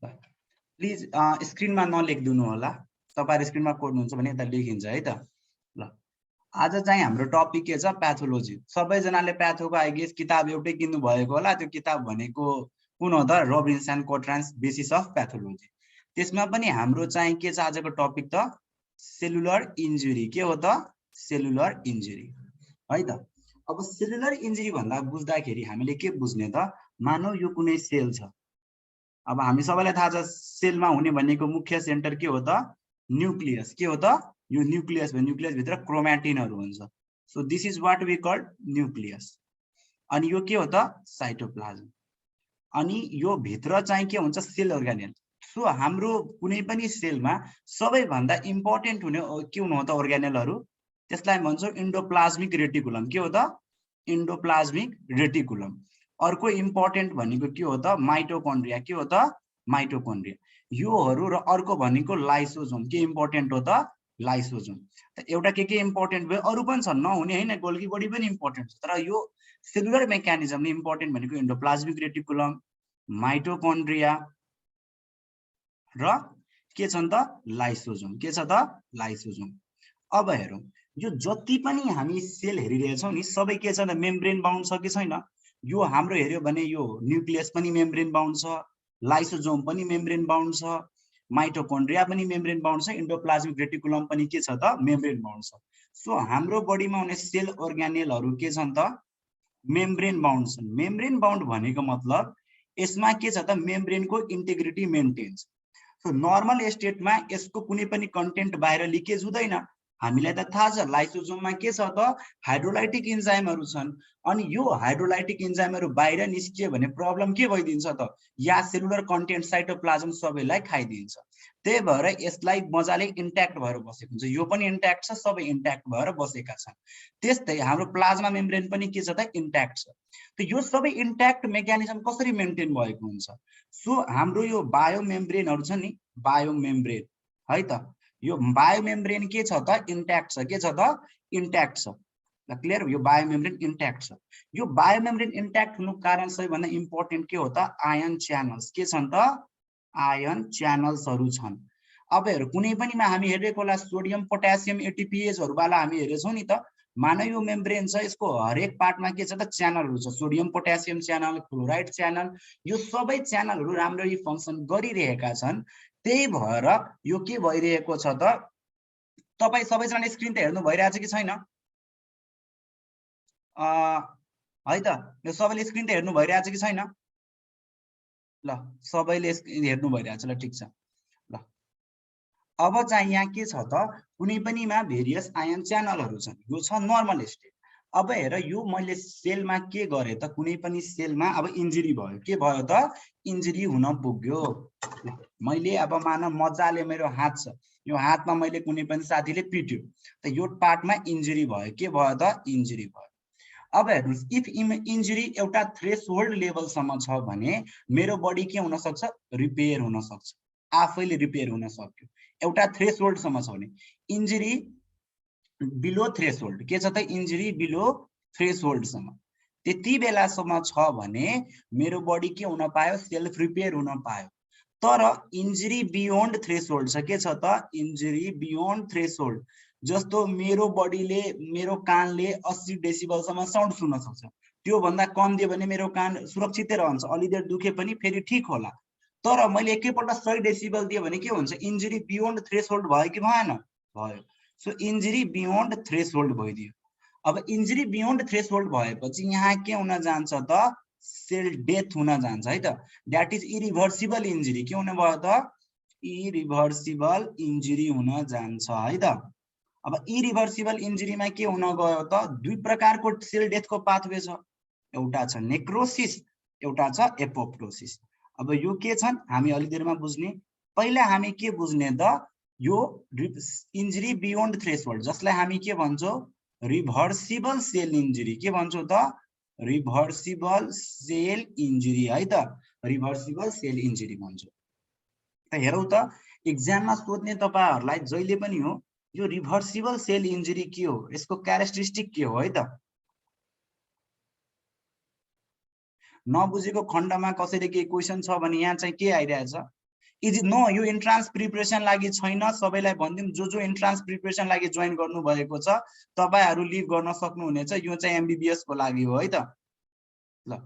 Please स्क्रिनमा नलेखिदिनु होला, तपाईहरु स्क्रिनमा कोड्नुहुन्छ भने यता लेखिन्छ है त। ल आज चाहिँ हाम्रो टपिक के छ, प्याथोलोजी। सबैजनाले प्याथोको आई गेस किताब एउटै किन्नु भएको होला। त्यो किताब भनेको कुन हो त, Robbins and Cotran's basis of pathology. त्यसमा पनि हाम्रो चाहिँ के छ आजको टपिक त, सेलुलर इन्जुरी। के हो त, सेलुलर इन्जुरी है त। अब सेलुलर इन्जुरी भन्दा बुझ्दाखेरि हामीले के बुझ्ने त, मानौ यो कुनै सेल छ। अब हामी सबैलाई थाहा छ सेलमा हुने भनेको मुख्य सेन्टर के हो त, न्यूक्लियस। के हो त, यो न्यूक्लियस भयो, न्यूक्लियस भित्र क्रोमेटिनहरु हुन्छ। So this is what we call nucleus. अनि यो के हो त, साइटोप्लाज्म। अनि यो भित्र चाहिँ के हुन्छ, सेल अर्गानेल। सो हाम्रो कुनै पनि सेलमा सबैभन्दा इम्पोर्टेन्ट हुने के हुनु हो त, अर्गानेलहरु। त्यसलाई भन्छौं एन्डोप्लाज्मिक रेटिकुलम। के हो त, एन्डोप्लाज्मिक रेटिकुलम। अर्को इम्पोर्टेन्ट भनेको के हो त, माइटोकन्ड्रिया। के हो त, माइटोकन्ड्रिया। योहरु र अर्को भनेको लाइसोसोम। के इम्पोर्टेन्ट हो त, लाइसोसोम। त एउटा के इम्पोर्टेन्ट भयो, अरु पनि छन्, नहुने हैन, गोल्गी बडी पनि इम्पोर्टेन्ट छ। तर यो सेलुलर मेकानिजमले इम्पोर्टेन्ट भनेको एन्डोप्लाज्मिक रेटिकुलम, माइटोकन्ड्रिया र के छन् त, लाइसोसोम। के छ त, लाइसोसोम। अब हेरौं, यो जति पनि हामी सेल हेरिरहेछौं नि, सबै के छ त, मेम्ब्रेन बाउन्ड छ कि छैन। यो हाम्रो हेर्यो भने यो न्यूक्लियस पनि मेम्ब्रेन बाउन्ड छ, लाइसोसोम पनि मेम्ब्रेन बाउन्ड छ, माइटोकन्ड्रिया पनि मेम्ब्रेन बाउन्ड छ, एन्डोप्लाज्मिक रेटिकुलम पनि के छ त, मेम्ब्रेन बाउन्ड छ। सो हाम्रो बडीमा हुने सेल अर्गानेलहरु के छन् त, मेम्ब्रेन बाउन्ड छन्। मेम्ब्रेन बाउन्ड भनेको मतलब यसमा के छ त, मेम्ब्रेनको इन्टिग्रिटी मेन्टेन्स। सो नर्मल स्टेटमा यसको कुनै पनि कन्टेन्ट बाहिर लिकेज हुँदैन। हामीलाई त थाहा छ लाइसोसोममा के छ त, हाइड्रोलाइटिक इन्जाइमहरु छन्। अनि यो हाइड्रोलाइटिक इन्जाइमहरु बाहिर निस्कियो भने प्रब्लम के भइदिन्छ त, या सेलुलर कन्टेन्ट साइटोप्लाज्म सबैलाई खाइदिन्छ। त्यही भएर यसलाई मजाले इन्ट्याक्ट भएर बसेको हुन्छ। यो पनि इन्ट्याक्ट छ, सबै इन्ट्याक्ट भएर बसेका छन्। त्यस्तै हाम्रो प्लाज्मा मेम्ब्रेन पनि के छ त, इन्ट्याक्ट छ। त यो सबै इन्ट्याक्ट मेकानिजम कसरी मेन्टेन भएको हुन्छ। सो हाम्रो यो बायो मेम्ब्रेनहरु छ नि, बायो मेम्ब्रेन है त, यो बायो मेम्ब्रेन के छ त, इन्ट्याक्ट छ। के छ त, इन्ट्याक्ट छ। क्लियर, यो बायो मेम्ब्रेन इन्ट्याक्ट छ। यो बायो मेम्ब्रेन इन्ट्याक्ट हुनुको कारण सबैभन्दा इम्पोर्टेन्ट के हो त, आयन च्यानल्स। के छन् त, आयन च्यानल्सहरु छन्। अब हेर, कुनै पनिमा हामी हेरेको होला सोडियम पोटासियम एटीपीएजहरु वाला हामी हेरेछौं नि त, मानव यो मेम्ब्रेन छ, यसको हरेक पार्टमा के छ त, च्यानलहरु छ। Sodium potassium channel, chloride channel, यो सबै च्यानलहरु राम्ररी फंक्सन गरिरहेका छन्। त्यही भएर यो के भइरहेको छ त, तपाई सबैजनाले स्क्रिन त हेर्नु भइरहेछ कि छैन है त, यो सबैले स्क्रिन त हेर्नु भइरहेछ कि छैन। ल सबैले हेर्नु भइरहेछ, ल ठीक छ। ल अब चाहिँ यहाँ के छ त, कुनै पनिमा भेरियस आयन च्यानलहरु छन्। यो छ नर्मल स्टेट। अब हेर, यो मैले सेलमा के गरे त, कुनै पनि सेलमा अब इन्जुरी भयो। के भयो त, इन्जुरी हुन पुग्यो। मैले अब मान मजाले मेरो हात छ, यो हातमा मैले कुनै पनि साथीले पिट्यो, त यो पार्टमा इन्जुरी भयो। के भयो त, इन्जुरी भयो। अब हेर्नुस्, इफ इन्जुरी एउटा थ्रेसहोल्ड लेभलसम्म छ भने मेरो बडी के हुन सक्छ, रिपेयर हुन सक्छ, आफैले रिपेयर हुन सक्यो। एउटा थ्रेसहोल्डसम्म छ भने। इन्जुरी बिलो थ्रेसहोल्ड, के छ त, इन्जुरी बिलो थ्रेसहोल्डसम्म, त्यति बेलासम्म छ भने मेरो बडी के हुन पायो, सेल्फ रिपेयर हुन पायो। तर इन्जुरी बियोन्ड थ्रेसहोल्ड छ। के छ त, इन्जुरी बियोन्ड थ्रेसहोल्ड, जस्तो मेरो बडीले, मेरो कानले 80 डेसिबलसम्म साउन्ड सुन्न सक्छ। त्यो भन्दा कम दियो भने मेरो कान सुरक्षितै रहन्छ, अलिदेर दुखे पनि फेरि ठीक होला। तर मैले एकैपल्ट 100 डेसिबल दियो भने के हुन्छ, इन्जुरी बियोन्ड थ्रेसहोल्ड भयो कि भएन, भयो। सो इन्जुरी बियोन्ड थ्रेसहोल्ड भइदियो। अब इन्जुरी बियोन्ड थ्रेसहोल्ड भएपछि यहाँ के हुन जान्छ त, सेल डेथ हुन जान्छ है त। That is irreversible injury. के हुन भयो त, इरिभर्सिबल इन्जुरी हुन जान्छ है त। अब इरिभर्सिबल इन्जुरीमा के हुन गयो त, दुई प्रकारको सेल डेथको पाथवे छ। एउटा छ नेक्रोसिस, एउटा छ एपोप्टोसिस। अब यो के छन् हामी अलि देरमा बुझ्ने। पहिला हामी के बुझ्ने त, यो इन्जुरी बियोन्ड थ्रेसहोल्ड, जसलाई हामी के भन्छौं, रिभर्सिबल सेल इन्जुरी। के भन्छौं त, रिभर्सिबल सेल इन्जुरी है त, रिभर्सिबल सेल इन्जुरी भन्छौं। त हेरौं त, एक्जाममा सोध्ने तपाईहरुलाई जहिले पनि हो, यो रिभर्सिबल सेल इन्जुरी के हो, यसको क्यारेक्टरिस्टिक के हो है त। नबुझेको खण्डमा कसैले केही क्वेशन छ भने यहाँ चाहिँ के आइरहेछ, इज नो यो इन्ट्रान्स प्रिपरेसन लागि छैन। सबैलाई भनिदिउँ जो इन्ट्रान्स प्रिपरेसन लागि जोइन गर्नु भएको छ तपाईहरु लिभ गर्न सक्नुहुनेछ। यो चाहिँ एमबीबीएस को लागि हो है त। ल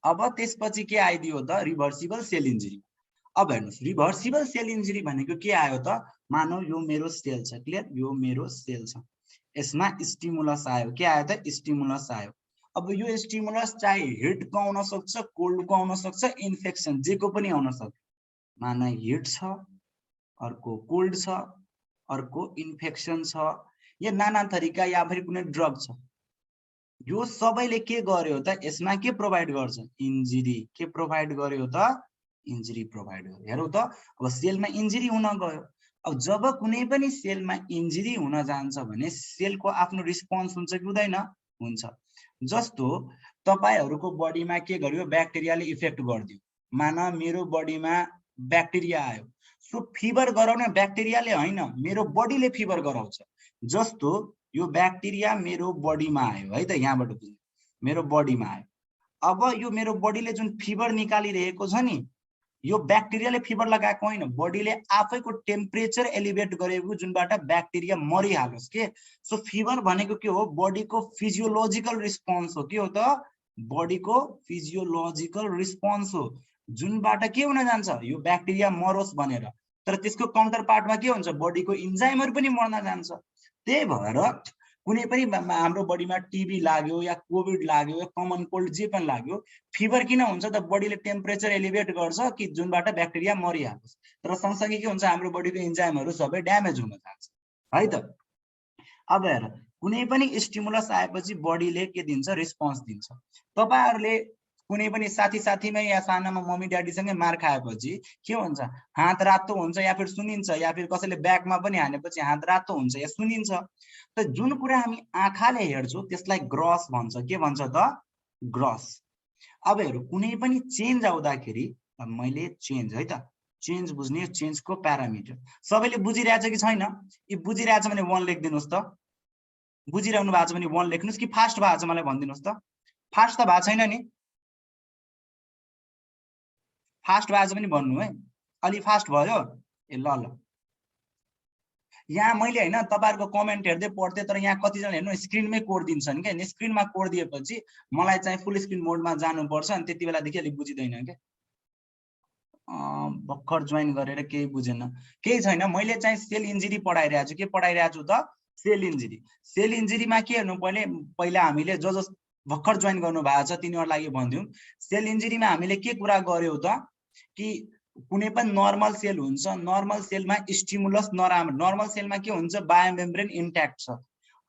अब त्यसपछि के आइदियो त रिभर्सिबल सेल इन्जुरी। अब हेर्नुस् रिभर्सिबल सेल इन्जुरी भनेको के आयो त मानौ यो मेरो सेल छ क्लियर यो मेरो सेल छ यसमा स्टिमुलस आयो के आयो त स्टिमुलस आयो। अब यो स्टिमुलस चाहे हिट को आउन सक्छ कोल्ड को आउन सक्छ इन्फेक्सन जेको पनि आउन सक्छ। माना हिट छ अर्को कोल्ड छ अर्को इन्फेक्सन छ या नाना थरीका या फिर कुनै ड्रग छ यो सबैले के गर्यो त यसमा के प्रोभाइड गर्छ इन्जुरी के प्रोभाइड गर्यो त इन्जुरी प्रोभाइड गर्यो। हेरौ त अब सेलमा इन्जुरी हुन गयो। अब जब कुनै पनि सेलमा इन्जुरी हुन जान्छ भने सेलको आफ्नो रिस्पोन्स हुन्छ कि हुँदैन हुन्छ। जस्तो तपाईहरुको बडीमा के गर्यो ब्याक्टेरियाले इफेक्ट गर्दियो। माना मेरो बडीमा ब्याक्टेरिया आयो सो फिभर गराउने ब्याक्टेरियाले हैन मेरो बडीले फिभर गराउँछ। जस्तो यो ब्याक्टेरिया मेरो बडीमा आयो है त यहाँबाट बुझ्नु मेरो बडीमा आयो। अब यो मेरो बडीले जुन फिभर निकालिरहेको छ नि यो ब्याक्टेरियाले फिभर लगाएको हैन बडीले आफैको टेम्परेचर एलिभेट गरेको जुनबाट ब्याक्टेरिया मरिहालोस् के। सो फिभर भनेको के हो बडीको फिजियोलोजिकल रिस्पोन्स हो के हो त बडीको फिजियोलोजिकल रिस्पोन्स हो जुनबाट के हुन जान्छ यो ब्याक्टेरिया मरोस् भनेर। तर त्यसको काउन्टर पार्टमा के हुन्छ बडीको इन्जाइमहरु पनि मर्न जान्छ। त्यही भएर कुनै पनि हाम्रो बडीमा टीबी लाग्यो या कोभिड लाग्यो या कमन कोल्ड जे पनि लाग्यो फिभर किन हुन्छ त बडीले टेम्परेचर एलिभेट गर्छ कि जुनबाट ब्याक्टेरिया मरिहालोस्। तर सँगसँगै के हुन्छ हाम्रो बडीको इन्जाइमहरु सबै ड्यामेज हुन जान्छ है त। अब हेर कुनै पनि स्टिमुलस आएपछि बडीले के दिन्छ रिस्पोन्स दिन्छ। तपाईहरुले कुनै पनि साथीमै या सानामा मम्मी ड्याडीसँगै मार खाएपछि के हुन्छ हात रातो हुन्छ या फिर सुनिन्छ या फिर कसैले ब्याकमा पनि हानेपछि हात रातो हुन्छ या सुनिन्छ। त जुन कुरा हामी आँखाले हेर्छौं त्यसलाई ग्रस भन्छ के भन्छ त ग्रस। अब हेरौँ कुनै पनि चेन्ज आउँदाखेरि मैले चेन्ज है त चेन्ज बुझ्ने चेन्जको प्यारामिटर सबैले बुझिरहेछ कि छैन यी बुझिरहेछ भने 1 लेखिदिनुस् त। बुझिरहनु भएको छ भने 1 लेख्नुस् कि फास्ट भएको छ मलाई भनिदिनुस् त। फास्ट त भएको छैन नि फास्ट भएको छ पनि भन्नु है अलि फास्ट भयो ए ल ल। यहाँ मैले हैन तपाईहरुको कमेन्ट हेर्दै पढ्थे तर यहाँ कति जना हेर्नु स्क्रिनमै कोड दिन्छन् के स्क्रिनमा कोड दिएपछि मलाई चाहिँ फुल स्क्रिन मोडमा जानु पर्छ अनि त्यतिबेलादेखि अलि बुझिदैन के। भर्खर जोइन गरेर केही बुझेन केही छैन मैले चाहिँ सेल इन्जुरी पढाइरहेको छु के पढाइरहेको छु त सेल इन्जुरी। सेल इन्जुरीमा के हेर्नु पहिला हामीले जो भर्खर जोइन गर्नु भएको छ तिनीहरुलाई लागि भनिदिउँ सेल इन्जुरीमा हामीले के कुरा गर्यौ त कि कुनै पनि नर्मल सेल हुन्छ नर्मल सेलमा स्टिमुलस नराम्रो नर्मल सेलमा के हुन्छ बायोमेम्ब्रेन इन्ट्याक्ट छ।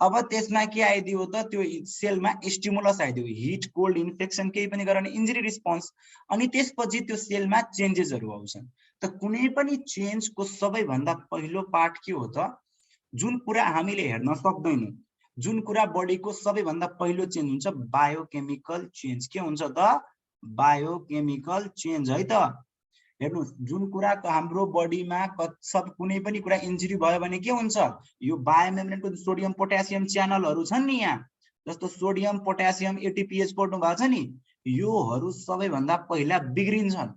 अब त्यसमा के आइदियो त त्यो सेलमा स्टिमुलस आइदियो हिट कोल्ड इन्फेक्सन केही पनि गराउने इन्जुरी रिस्पोन्स अनि त्यसपछि त्यो सेलमा चेन्जेसहरु आउँछन्। त कुनै पनि चेन्जको सबैभन्दा पहिलो पार्ट के हो त जुन कुरा हामीले हेर्न सक्दैनौं जुन कुरा बडीको सबैभन्दा पहिलो चेन्ज हुन्छ बायोकेमिकल चेन्ज के हुन्छ त बायोकेमिकल चेन्ज है त। हेर्नुस् जुन कुरा हाम्रो बडीमा सब कुनै पनि कुरा इन्जुरी भयो भने के हुन्छ यो बायोमेम्ब्रेनको सोडियम पोटासियम च्यानलहरु छन् नि यहाँ जस्तो सोडियम पोटासियम एटीपीएच पढ्नु भएको छ नि योहरु सबैभन्दा पहिला बिग्रिन्छन्।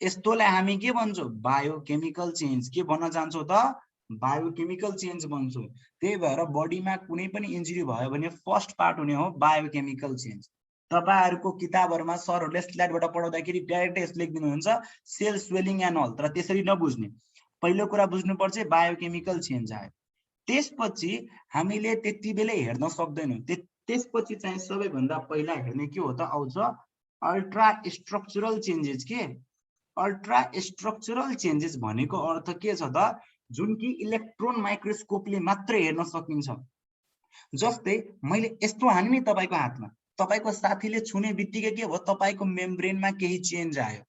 यस्तोलाई हामी के भन्छौं बायोकेमिकल चेन्ज के भन्न चाहन्छौं त बायोकेमिकल चेन्ज भन्छौं। त्यही भएर बडीमा कुनै पनि इन्जुरी भयो भने फर्स्ट पार्ट हुने हो बायोकेमिकल चेन्ज। तपाईहरुको किताबहरुमा सरहरुले स्लाइडबाट पढाउँदाखेरि डाइरेक्ट यस लेखिदिनुहुन्छ सेल स्वेलिङ एन्ड अल तर त्यसरी नबुझ्ने पहिलो कुरा बुझ्नुपर्छ बायोकेमिकल चेन्ज आयो। त्यसपछि हामीले त्यतिबेलै हेर्न सक्दैनौं त्यसपछि चाहिँ सबैभन्दा पहिला हेर्ने के हो त आउँछ अल्ट्रा स्ट्रक्चरल चेन्जेस के अल्ट्रा स्ट्रक्चरल चेन्जेस भनेको अर्थ के छ त जुन कि इलेक्ट्रोन माइक्रोस्कोपले मात्र हेर्न सकिन्छ। जस्तै मैले यस्तो हाने नि तपाईको हातमा तपाईको साथीले छुने बित्तिकै के हो तपाईको मेम्ब्रेनमा केही चेन्ज आयो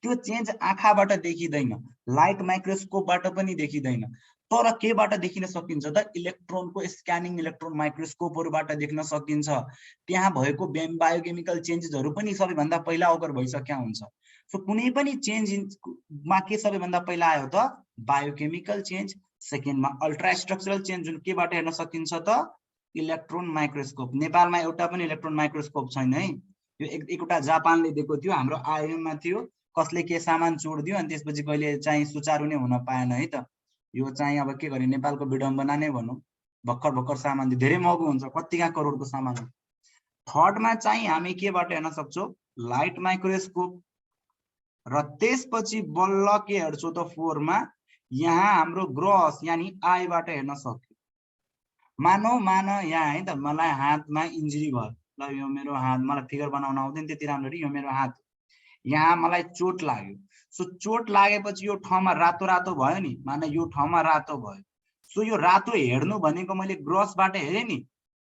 त्यो चेन्ज आँखाबाट देखिदैन लाइट माइक्रोस्कोपबाट पनि देखिदैन तर केबाट देखिन सकिन्छ त इलेक्ट्रोनको स्क्यानिङ इलेक्ट्रोन माइक्रोस्कोपहरुबाट देख्न सकिन्छ। त्यहाँ भएको बायोकेमिकल चेन्जेसहरु पनि सबैभन्दा पहिला ओकर भइसक्या हुन्छ। सो कुनै पनि चेन्जमा के सबैभन्दा पहिला आयो त बायोकेमिकल चेन्ज सेकेन्डमा अल्ट्रा स्ट्रक्चरल चेन्ज जुन केबाट हेर्न सकिन्छ त इलेक्ट्रोन माइक्रोस्कोप। नेपालमा एउटा पनि इलेक्ट्रोन माइक्रोस्कोप छैन है यो एकवटा जापानले दिएको थियो हाम्रो आइएममा थियो कसले के सामान चोडिदियो अनि त्यसपछि कहिले चाहिँ सुचारू नै हुन पाएन है त। यो चाहिँ अब के गर्ने, नेपालको विडम्बना नै भनौँ। भर्खर भर्खर सामान दियो, धेरै महँगो हुन्छ, कतिका करोडको सामान हो। थर्डमा चाहिँ हामी केबाट हेर्न सक्छौँ, लाइट माइक्रोस्कोप। र त्यसपछि बल्ल के हेर्छौँ त 4 मा, यहाँ हाम्रो ग्रस यानी आईबाट हेर्न सक्छौँ। मान यहाँ है त मलाई हातमा इन्जुरी भयो, ल यो मेरो हात, मलाई फिगर बनाउन आउँदैन त्यति राम्ररी, यो मेरो हात, यहाँ मलाई चोट लाग्यो। सो चोट लागेपछि यो ठाउँमा रातो रातो भयो नि, माने यो ठाउँमा रातो भयो। सो यो रातो हेर्नु भनेको मैले ग्रसबाट हेरेँ नि,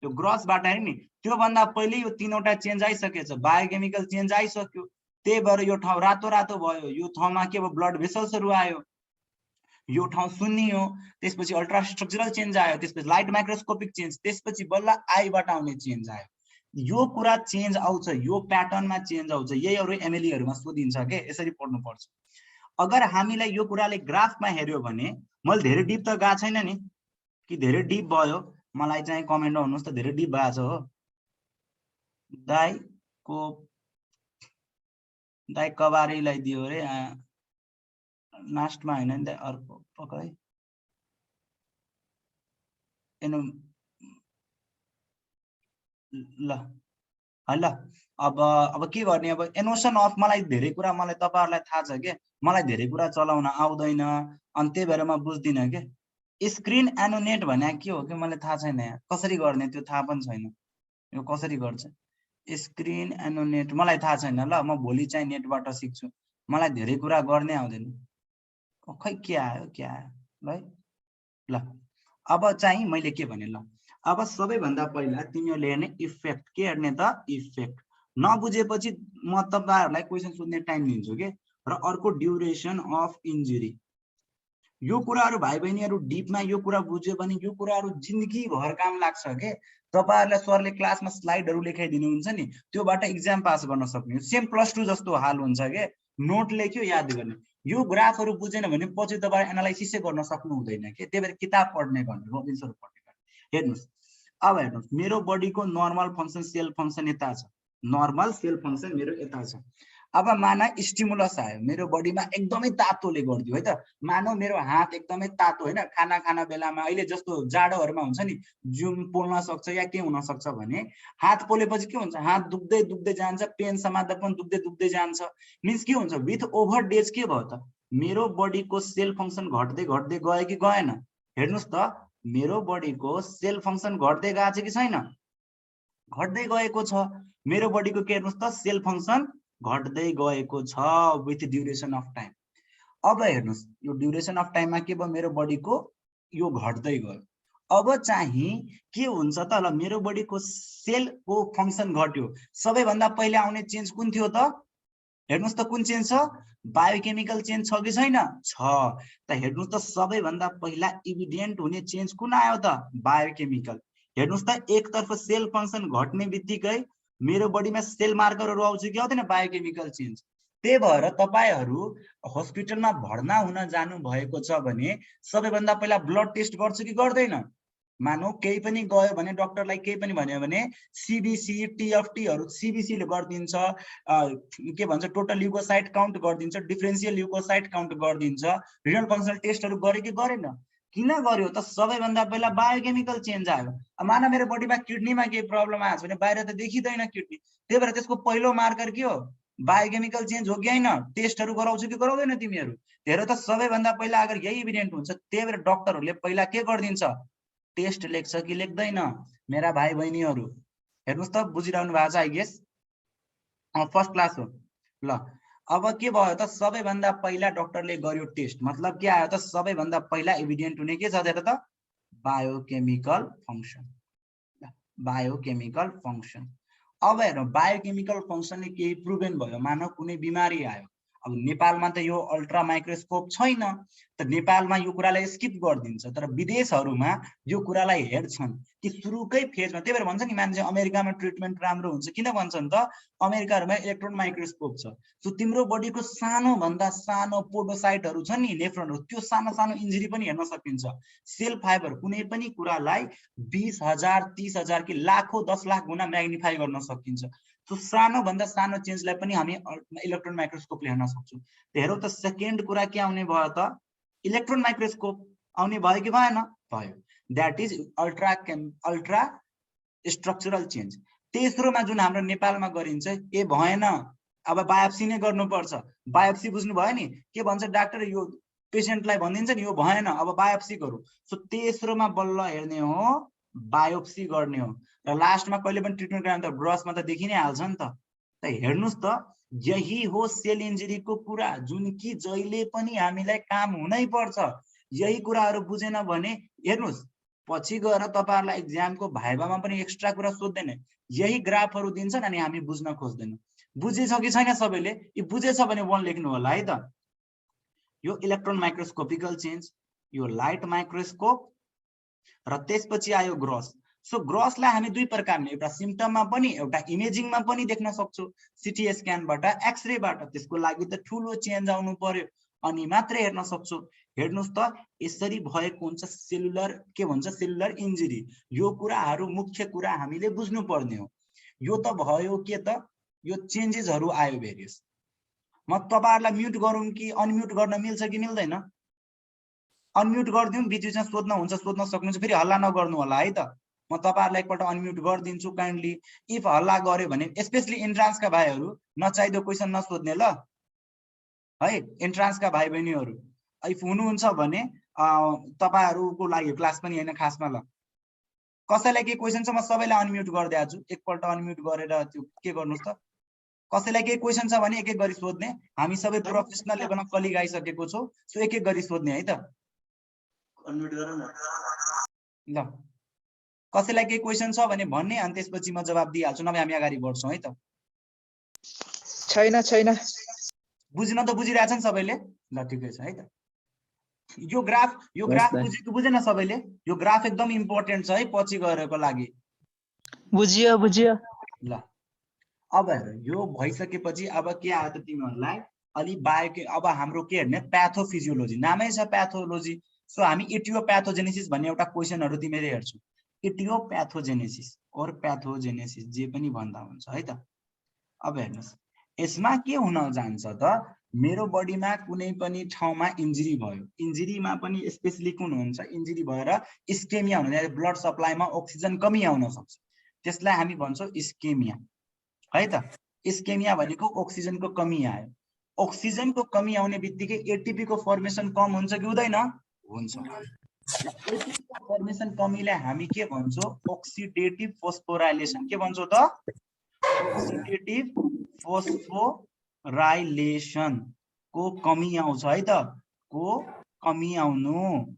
यो ग्रसबाट हेरेँ नि, त्योभन्दा पहिले यो 3वटा चेन्ज आइसकेछ, बायोकेमिकल चेन्ज आइसक्यो, त्यही भएर यो ठाउँ रातो रातो भयो। यो ठाउँमा के भयो, ब्लड भेसल्सहरू आयो, यो ठाउँ सुन्नियो, त्यसपछि अल्ट्रास्ट्रक्चरल चेन्ज आयो, त्यसपछि लाइट माइक्रोस्कोपिक चेन्ज, त्यसपछि बल्ल आईबाट आउने चेन्ज आयो। यो कुरा चेन्ज आउँछ, यो प्याटर्नमा चेन्ज आउँछ, यहीहरू एमएलईहरुमा सोधिन्छ के, यसरी पढ्नु पर्छ। अगर हामीलाई यो कुराले ग्राफमा हेर्यो भने, मैले धेरै डिप त गएको छैन नि, कि धेरै डिप भयो, मलाई चाहिँ कमेन्टमा भन्नुहोस् त धेरै डिप भएको छ हो। दाइ कबारीलाई दियो अरे, लास्टमा हैन नि त, अर्को पक्कै एनो ल ल। अब के गर्ने, अब एनोसन अफ, मलाई धेरै कुरा, मलाई तपाईहरुलाई थाहा छ के, मलाई धेरै कुरा चलाउन आउँदैन, अनि त्यही भएर म बुझ्दिनँ के। स्क्रिन एनोनेट भने के हो कि मलाई थाहा छैन, यहाँ कसरी गर्ने त्यो थाहा पनि छैन, यो कसरी गर्छ स्क्रिन एनोनेट मलाई थाहा छैन। ल म भोलि चाहिँ नेटबाट सिक्छु, मलाई धेरै कुरा गर्नै आउँदैन। खै के आयो ल ल। अब चाहिँ मैले के भने, ल अब सबैभन्दा पहिला तिमीहरूले हेर्ने इफेक्ट, के हेर्ने त इफेक्ट। नबुझेपछि म तपाईहरुलाई क्वेशन सोध्ने टाइम दिन्छु के। र अर्को ड्युरेसन अफ इन्जुरी। यो कुराहरु भाइ बहिनीहरु डिपमा यो कुरा बुझ्यो भने यो कुराहरु जिन्दगी भर काम लाग्छ के। तपाईहरुलाई सरले क्लासमा स्लाइडहरु लेखाइदिनुहुन्छ नि, त्योबाट एक्जाम पास गर्न सक्ने, सेम +2 जस्तो हाल हुन्छ के। नोट लेख्यो याद गर्ने, यो ग्राफहरु बुझेन भने पछि तपाईहरु एनालाइसिसै गर्न सक्नु हुँदैन के। त्यही भएर किताब पढ्ने गर्नु, रोबिन्सहरु पढ्ने गर्नु। हेर्नुस्, अब हेर्नुस्, मेरो बडीको नर्मल फंक्सन, सेल फंक्सन यता छ, नर्मल सेल फंक्सन मेरो यता छ। अब माना स्टिमुलस आयो मेरो बडीमा, एकदमै तातोले गर्दियो है त। मानौ मेरो हात एकदमै तातो हैन, खाना खाना बेलामा अहिले जस्तो जाडोहरुमा हुन्छ नि, जुम पोल्न सक्छ या के हुन सक्छ भने, हात पोलेपछि के हुन्छ, हात दुख्दै दुख्दै जान्छ, पेन समात्दा पनि दुख्दै दुख्दै जान्छ। मिन्स के हुन्छ, विथ ओभर डेज के भयो त, मेरो बडीको सेल फंक्सन घट्दै घट्दै गयो कि गएन। हेर्नुस् त, मेरो बडीको सेल फंक्सन घट्दै गएको छ कि छैन, घट्दै गएको छ। मेरो बडीको के हेर्नुस् त, सेल फंक्सन घट्दै गएको छ विथ ड्युरेसन अफ टाइम। अब हेर्नुस्, यो ड्युरेसन अफ टाइममा के भयो, मेरो बडीको यो घट्दै गयो। अब चाहिँ के हुन्छ त, ल मेरो बडीको सेलको फंक्सन घट्यो, सबैभन्दा पहिले आउने चेन्ज कुन थियो त, हेर्नुस् त कुन चेन्ज छ, बायोकेमिकल चेन्ज छ कि छैन, छ। त हेर्नुस् त सबैभन्दा पहिला इभिडेन्ट हुने चेन्ज कुन आयो त, बायोकेमिकल। हेर्नुस् त एकतर्फ सेल फंक्सन घट्ने बित्तिकै मेरो बडीमा सेल मार्करहरु आउँछ कि आउँदैन, बायोकेमिकल चेन्ज। त्यही भएर तपाईहरु हस्पिटलमा भर्ना हुन जानु भएको छ भने सबैभन्दा पहिला ब्लड टेस्ट गर्छ कि गर्दैन। मानौ केही पनि गयो भने, डाक्टरलाई केही पनि भन्यो भने सीबीसी टीएफटी हरु सीबीसी ले गर्दिन्छ, के भन्छ टोटल ल्युकोसाइट काउन्ट गर्दिन्छ, डिफरेन्शियल ल्युकोसाइट काउन्ट गर्दिन्छ। रिनल फंक्सनल टेस्टहरु गर्यो कि गरेन, किन गर्यो त, सबैभन्दा पहिला बायोकेमिकल चेन्ज आयो। माना मेरो बडीमा किडनीमा केही प्रब्लम आछ भने बाहिर त देखिदैन किडनी, त्यही भएर त्यसको पहिलो मार्कर के हो, बायोकेमिकल चेन्ज हो कि हैन, टेस्टहरु गराउँछ कि गराउँदैन तिमीहरु। हेर त सबैभन्दा पहिला अगर यही इभिडेन्ट हुन्छ, त्यही भएर डाक्टरहरुले पहिला के गर्दिन्छ, टेस्ट लेख्छ कि लेख्दैन। मेरा भाइ बहिनीहरु हेर्नुस् त, बुझिरहनु भएको छ आई गेस, फर्स्ट क्लास हो। ल अब के भयो त, सबैभन्दा पहिला डाक्टरले गर्यो टेस्ट, मतलब के आयो त, सबैभन्दा पहिला एभिडेन्ट हुने के छ त, बायोकेमिकल फंक्सन, बायोकेमिकल फंक्सन। अब हेर्नु, बायोकेमिकल फंक्सनले केही प्रुभेन भयो, मानव कुनै बिमारी आयो। अब नेपालमा त यो अल्ट्रा माइक्रोस्कोप छैन, त नेपालमा यो कुरालाई स्किप गरिदिन्छ, तर विदेशहरुमा यो कुरालाई हेर्छन् कि सुरुकै फेजमा। त्यही भएर भन्छ नि मान्छे अमेरिकामा ट्रिटमेन्ट राम्रो हुन्छ, किन भन्छन् त, अमेरिकाहरुमा इलेक्ट्रोन माइक्रोस्कोप छ। सो तिम्रो बडीको सानो भन्दा सानो पोडोसाइटहरु छ नि, नेफ्रोनहरु, त्यो सानो सानो इन्जुरी पनि हेर्न सकिन्छ। सेल फाइबर कुनै पनि कुरालाई 20,000 30,000 कि लाखौं 10 लाख गुणा म्याग्निफाई गर्न सकिन्छ। सो सानो भन्दा सानो चेन्जलाई पनि हामी इलेक्ट्रोन माइक्रोस्कोपले हेर्न सक्छौँ। हेरौँ त सेकेन्ड कुरा के आउने भयो त, इलेक्ट्रोन माइक्रोस्कोप आउने भयो कि भएन? भयो। That is ultrastructural change. तेस्रोमा जुन हाम्रो नेपालमा गरिन्छ ए भएन, अब बायोप्सी नै गर्नुपर्छ। बायोप्सी बुझ्नु भयो नि, के भन्छ डाक्टर, यो पेसेन्टलाई भनिदिन्छ नि यो भएन अब बायोप्सी गरौँ। सो तेस्रोमा बल्ल हेर्ने हो, बायोप्सी गर्ने हो। र लास्टमा कहिले पनि ट्रिटमेन्ट गराउनु त ब्रसमा त देखि नै हाल्छ नि त। हेर्नुहोस् त, यही हो सेल इन्जुरीको कुरा, जुन कि जहिले पनि हामीलाई काम हुनै पर्छ। यही कुराहरू बुझेन भने हेर्नुहोस् पछि गएर तपाईहरुलाई एक्जामको भाइभामा पनि एक्स्ट्रा कुरा सोध्दैन, यही ग्राफहरू दिन्छन् अनि हामी बुझ्न खोज्दैनौँ। बुझेछ कि छैन सबैले? यो बुझेछ भने 1 लेख्नु होला है त। यो इलेक्ट्रोन माइक्रोस्कोपिकल चेन्ज, यो लाइट माइक्रोस्कोप, र त्यसपछि आयो ग्रस। सो ग्रसलाई हामी दुई प्रकारले, एउटा सिम्पटममा पनि एउटा इमेजिङमा पनि देख्न सक्छौँ, सिटी स्क्यानबाट, एक्सरेबाट। त्यसको लागि त ठुलो चेन्ज आउनु पर्यो अनि मात्रै हेर्न सक्छौँ। हेर्नुस् त यसरी भएको हुन्छ सेलुलर, के भन्छ, सेलुलर इन्जुरी। यो कुराहरू मुख्य कुरा हामीले बुझ्नु पर्ने हो। यो त भयो के त, यो चेन्जेसहरू आयो भेरियस। म तपाईहरुलाई म्युट गरौँ कि अनम्युट गर्न मिल्छ कि मिल्दैन? अनम्युट गरिदिउँ, बिचमा सोध्न हुन्छ, सोध्न सक्नुहुन्छ, फेरि हल्ला नगर्नु होला है त। म तपाईहरुलाई एकपल्ट अनम्युट गरिदिन्छु काइन्डली। इफ हल्ला गर्यो भने स्पेशली इन्ट्रान्सका भाइहरू नचाहिदो क्वेसन नसोध्ने ल है। इन्ट्रान्सका भाइ बहिनीहरू इफ हुनुहुन्छ भने तपाईहरुको लागि क्लास पनि हैन खासमा। ल कसैलाई के क्वेसन छ म सबैलाई अनम्युट गरिदिन्छु, एकपल्ट अनम्युट गरेर त्यो के गर्नुस् त। कसैलाई के क्वेसन छ भने एक एक गरी सोध्ने। हामी सबै प्रोफेसनल लेभलमा कलिग आइसकेको छौं, सो एक एक गरी सोध्ने है त। अनम्युट गर न ल। कसैलाई के क्वेसन छ भने भन्ने, अनि त्यसपछि म जवाफ दिइहाल्छु, नभए हामी अगाडि बढ्छौं है त। छैन बुझ्न त बुझिरहेछन् सबैले? ल ठिकै छ है त। यो ग्राफ बुझेको बुझेन सबैले? यो ग्राफ एकदम इम्पोर्टेन्ट छ है पछि गएरको लागि। बुझियो। ल अब हेर, यो भइसकेपछि अब के आयो त तिमीहरूलाई अलि बायो, अब हाम्रो के हेर्ने, प्याथोफिजियोलोजी। नामै छ प्याथोलोजी। सो हामी इटियोप्याथोजेनेसिस भन्ने एउटा क्वेसनहरू तिमीले हेर्छौ। इटियोप्याथोजेनेसिस और प्याथोजेनेसिस जे पनि भन्दा हुन्छ है त। अब हेर्नुस्, यसमा के हुन जान्छ त, मेरो बडीमा कुनै पनि ठाउँमा इन्जुरी भयो, इन्जुरीमा पनि स्पेशली कुन हुन्छ, इन्जुरी भएर इस्केमिया हुने, ब्लड सप्लाईमा अक्सिजन कमी आउन सक्छ, त्यसलाई हामी भन्छौँ इस्केमिया है त। इस्केमिया भनेको अक्सिजनको कमी आयो। अक्सिजनको कमी आउने बित्तिकै एटिपी को फर्मेसन कम हुन्छ कि हुँदैन? हुन्छ। एटिपी को फर्मेसन कमीलाई हामी के भन्छौँ? अक्सिडेटिभ फोस्फोराइलेसन। के भन्छौँ त? अक्सिडेटिभ फोस्फोराइलेसन को कमी आउँछ है त। को कमी आउनु।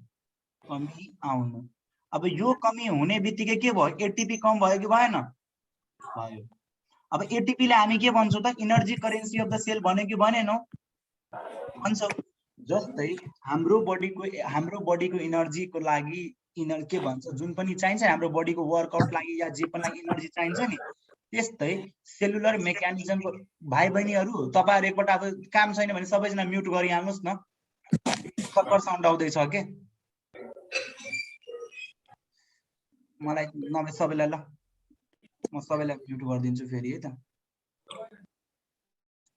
अब यो कमी हुने बित्तिकै के भयो? एटिपी कम भयो कि भएन? भयो। अब एटिपी लाई हामी के भन्छौँ त? Energy currency of the cell भन्यो कि भनेनौ? भन्छौँ। जस्तै हाम्रो बडीको इनर्जीको लागि के भन्छ, जुन पनि चाहिन्छ हाम्रो बडीको वर्कआउट लागि या जे पनि लागि इनर्जी चाहिन्छ नि, त्यस्तै सेलुलर मेकानिजमको भाइ बहिनीहरू तपाईहरु एकपल्ट अब काम छैन भने सबैजना म्युट गरिहाल्नुस् न। खकर साउन्ड आउँदैछ के मलाई, नभए सबैलाई। ल म सबैलाई म्युट गरिदिन्छु फेरि है त।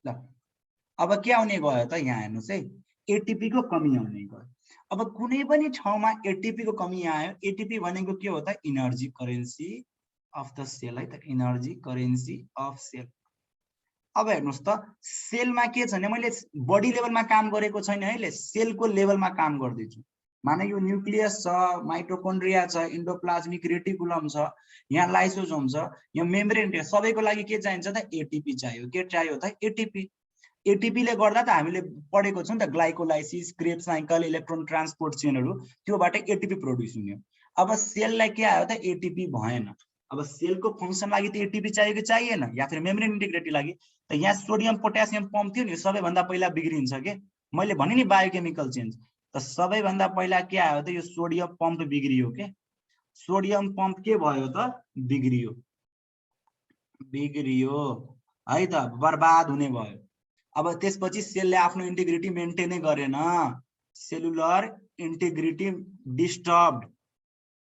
ल अब के आउने गयो त, यहाँ हेर्नुस् है, एटिपी को कमी आउने गयो। अब कुनै पनि ठाउँमा एटिपी को कमी आयो, एटिपी भनेको के हो त? Energy currency of the cell है त, इनर्जी करेन्सी अफ सेल। अब हेर्नुस् त, सेलमा के छ भने मैले बडी लेभलमा काम गरेको छैन है, सेलको लेभलमा काम गर्दैछु। माने यो न्यूक्लियस छ, माइटोकोन्ड्रिया छ, एन्डोप्लाज्मिक रेटिकुलम छ, यहाँ लाइसोसोम छ, यहाँ मेम्ब्रेन छ, सबैको लागि के चाहिन्छ त? एटिपी चाहियो। के चाहियो त? एटिपी। एटिपी ले गर्दा त हामीले पढेको छौं त, glycolysis, Krebs cycle, electron transport चेनहरू, त्योबाट एटिपी प्रोड्युस हुने। अब सेललाई के आयो त? एटिपी भएन। अब सेलको फंक्सन लागि त एटिपी चाहियो कि चाहिएन? या फिर मेम्ब्रेन इन्टिग्रिटी लागि? त यहाँ सोडियम पोटासियम पम्प थियो नि, सबैभन्दा पहिला बिग्रिन्छ के? मैले भने नि बायोकेमिकल चेन्ज। त सबैभन्दा पहिला के आयो त? यो सोडियम पम्प बिग्रियो के? सोडियम पम्प के भयो त? बिग्रियो है त, बर्बाद हुने भयो। अब त्यसपछि सेलले आफ्नो इन्टिग्रिटी मेन्टेनै गरेन, सेलुलर इन्टिग्रिटी डिस्टर्ब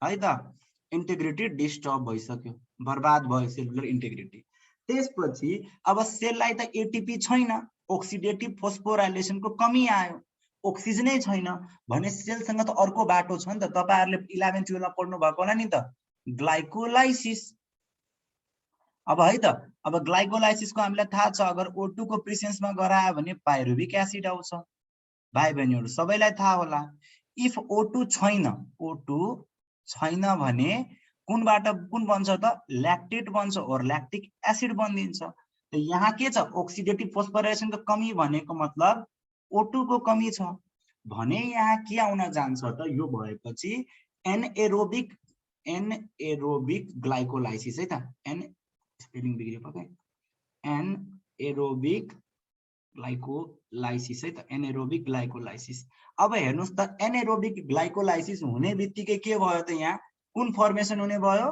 है त, इन्टिग्रिटी डिस्टर्ब भइसक्यो, बर्बाद भयो सेलुलर इन्टिग्रिटी। त्यसपछि अब सेललाई त एटीपी छैन, ओक्सिडेटिभ फोस्फोराइलेसनको कमी आयो, ओक्सिजनै छैन भने सेलसँग त अर्को बाटो छ नि त। तपाईहरुले 11 12 मा पढ्नु भएको होला नि त, ग्लाइकोलाइसिस। अब है त, अब ग्लाइकोलाइसिसको हामीलाई थाहा छ, अगर O2 को प्रेसेन्समा गरायो भने पाइरुभिक एसिड आउँछ। भाइ बहिनीहरु सबैलाई थाहा होला। इफ O2 छैन, O2 छैन भने कुनबाट कुन बन्छ त, ल्याक्टेट बन्छ और ल्याक्टिक एसिड बनिन्छ। त यहाँ के छ, ओक्सिडेटिभ फोस्फोराइलेसनको कमी भनेको मतलब O2 को कमी छ भने यहाँ के आउन जान्छ त, यो भएपछि एनएरोबिक ग्लाइकोलाइसिस है त। स्पेलिङ बिग्रेको के, एनएरोबिक ग्लाइकोलाइसिस है त, एनएरोबिक ग्लाइकोलाइसिस। अब हेर्नुस् त, एनएरोबिक ग्लाइकोलाइसिस हुने बित्तिकै के भयो त, यहाँ कुन फर्मेसन हुने भयो,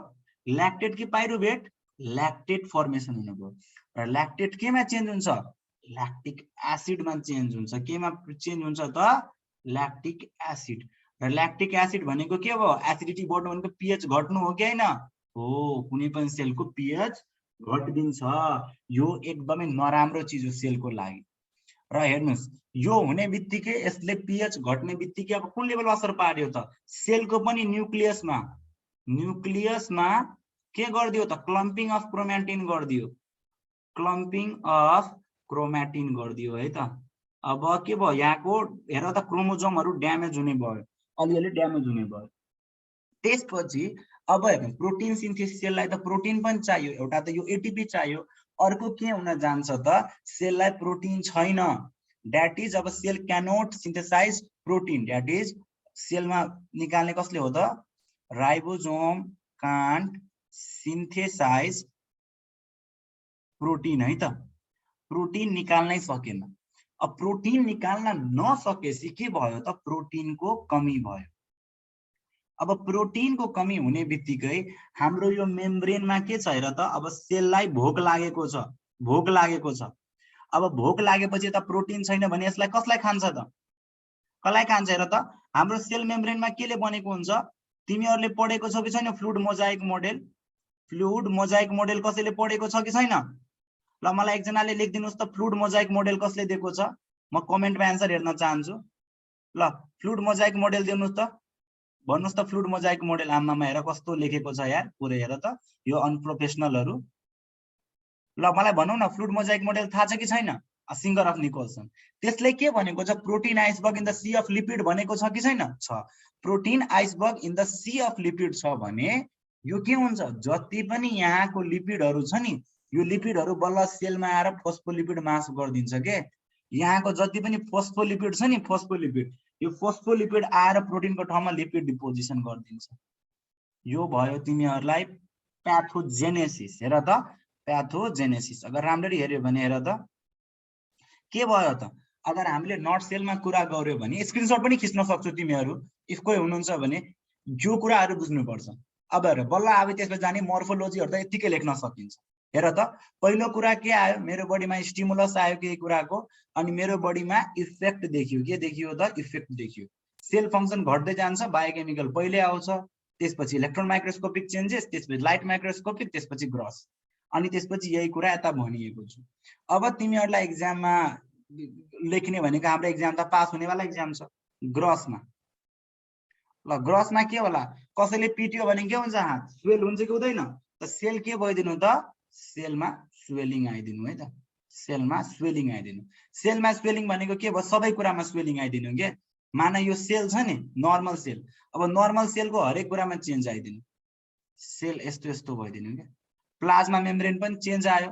ल्याक्टेट कि पाइरुभेट, ल्याक्टेट फर्मेसन हुने भयो। र ल्याक्टेट केमा चेन्ज हुन्छ, ल्याक्टिक एसिडमा चेन्ज हुन्छ। केमा चेन्ज हुन्छ त, ल्याक्टिक एसिड। र ल्याक्टिक एसिड भनेको के भयो, एसिडिटी बढ्नु भनेको पीएच घट्नु हो कि हैन हो। कुनै पनि सेलको पीएच घटिदिन्छ, यो एकदमै नराम्रो चिज हो सेलको लागि। र हेर्नुस्, यो हुने बित्तिकै यसले पीएच घट्ने बित्तिकै अब कुन लेभलमा असर पार्यो त, सेलको पनि न्यूक्लियसमा के गर्दियो त, क्लम्पिङ अफ क्रोमेटिन गर्दियो, क्लम्पिङ अफ क्रोमेटिन गर्दियो है त। अब के भयो, यहाँको हेर त क्रोमोजोमहरु ड्यामेज हुने भयो, अलिअलि ड्यामेज हुने भयो। त्यसपछि अब हेर्नु, प्रोटिन सिन्थेसिसलाई त प्रोटिन पनि चाहियो, एउटा त यो एटीपी चाहियो, अर्को के हुन जान्छ त, सेललाई प्रोटिन छैन। दैट इज अब cell cannot synthesise protein, that is सेलमा निकाल्ने कसले हो त, राइबोसोम कान्ट सिन्थेसाइज प्रोटिन है त। प्रोटिन निकाल्नै सकेन। अब प्रोटिन निकाल्न नसकेपछि के भयो त, प्रोटिनको कमी भयो। अब प्रोटिनको कमी हुने बित्तिकै हाम्रो यो मेम्ब्रेनमा के छ हेर त, अब सेललाई भोक लागेको छ, भोक लागेको छ। अब भोक लागेपछि त प्रोटिन छैन भने यसलाई कसलाई खान्छ त, कसलाई खान्छ हेर त, हाम्रो सेल मेम्ब्रेनमा केले बनेको हुन्छ, तिमीहरुले पढेको छ कि छैन fluid Mosaic model. Fluid Mosaic model कसैले पढेको छ कि छैन, ल मलाई एकजनाले लेखिदिनुस् त, फ्लुइड मोजाइक मोडेल कसले दिएको छ, म कमेन्टमा आन्सर हेर्न चाहन्छु। ल फ्लुइड मोजाइक मोडेल दिनुस् त, भन्नुस् त फ्लुइड मोजाइक मोडेल। आमामा हेर कस्तो लेखेको छ यार, पुरै हेर त, यो अनप्रोफेसनलहरु। ल मलाई भनौ न, फ्लुइड मोजाइक मोडेल थाहा छ कि छैन, सिंगर अफ निकोल्सन। त्यसले के भनेको छ, protein iceberg in the sea of lipid भनेको छ कि छैन, छ। Protein iceberg in the sea of lipid छ भने यो के हुन्छ, जति पनि यहाँको लिपिडहरु छ नि, यो लिपिडहरु बल्ल सेलमा आएर फोस्फोलिपिड मास गरिदिन्छ के। यहाँको जति पनि फोस्फोलिपिड छ नि, फोस्फोलिपिड, यो फोस्फोलिपिड आएर प्रोटिनको ठाउँमा लिपिड डिपोजिसन गरिदिन्छ। यो भयो तिमीहरुलाई प्याथोजेनेसिस। हेर त, प्याथोजेनेसिस अगर राम्ररी हेर्यो भने हेर त के भयो त, अगर हामीले नट सेलमा कुरा गर्यो भने स्क्रिनशट पनि खिच्न सक्छौ तिमीहरु, इफ कोही हुनुहुन्छ भने यो कुराहरु बुझ्नुपर्छ। अब हेर, बल्ल अब त्यसले जाने मोर्फोलोजीहरु त यतिकै लेख्न सकिन्छ। हेर त, पहिलो कुरा के आयो, मेरो बडीमा स्टिमुलस आयो केही कुराको, अनि मेरो बडीमा इफेक्ट देखियो। के देखियो त, इफेक्ट देखियो। सेल फंक्सन घट्दै जान्छ, बायोकेमिकल पहिले आउँछ, त्यसपछि इलेक्ट्रोन माइक्रोस्कोपिक चेन्जेस, त्यसपछि लाइट माइक्रोस्कोपिक, त्यसपछि ग्रस, अनि त्यसपछि यही कुरा यता भनिएको छु। अब तिमीहरुलाई एक्जाममा लेख्ने भनेको, हाम्रो एक्जाम त पास हुनेवाला एक्जाम छ ग्रसमा। ल ग्रसमा के होला, कसैले पिट्यो भने के हुन्छ, हात स्वेल हुन्छ कि हुँदैन त, सेल के भइदिनु त, सेलमा स्वेलिङ आइदिनु है त, सेलमा स्वेलिङ आइदिनु। सेलमा स्वेलिङ भनेको के भयो, सबै कुरामा स्वेलिङ आइदिनु के। माना यो सेल छ नि, नर्मल सेल, अब नर्मल सेलको हरेक कुरामा चेन्ज आइदिनु, सेल यस्तो यस्तो भइदिनु के। प्लाज्मा मेम्ब्रेन पनि चेन्ज आयो,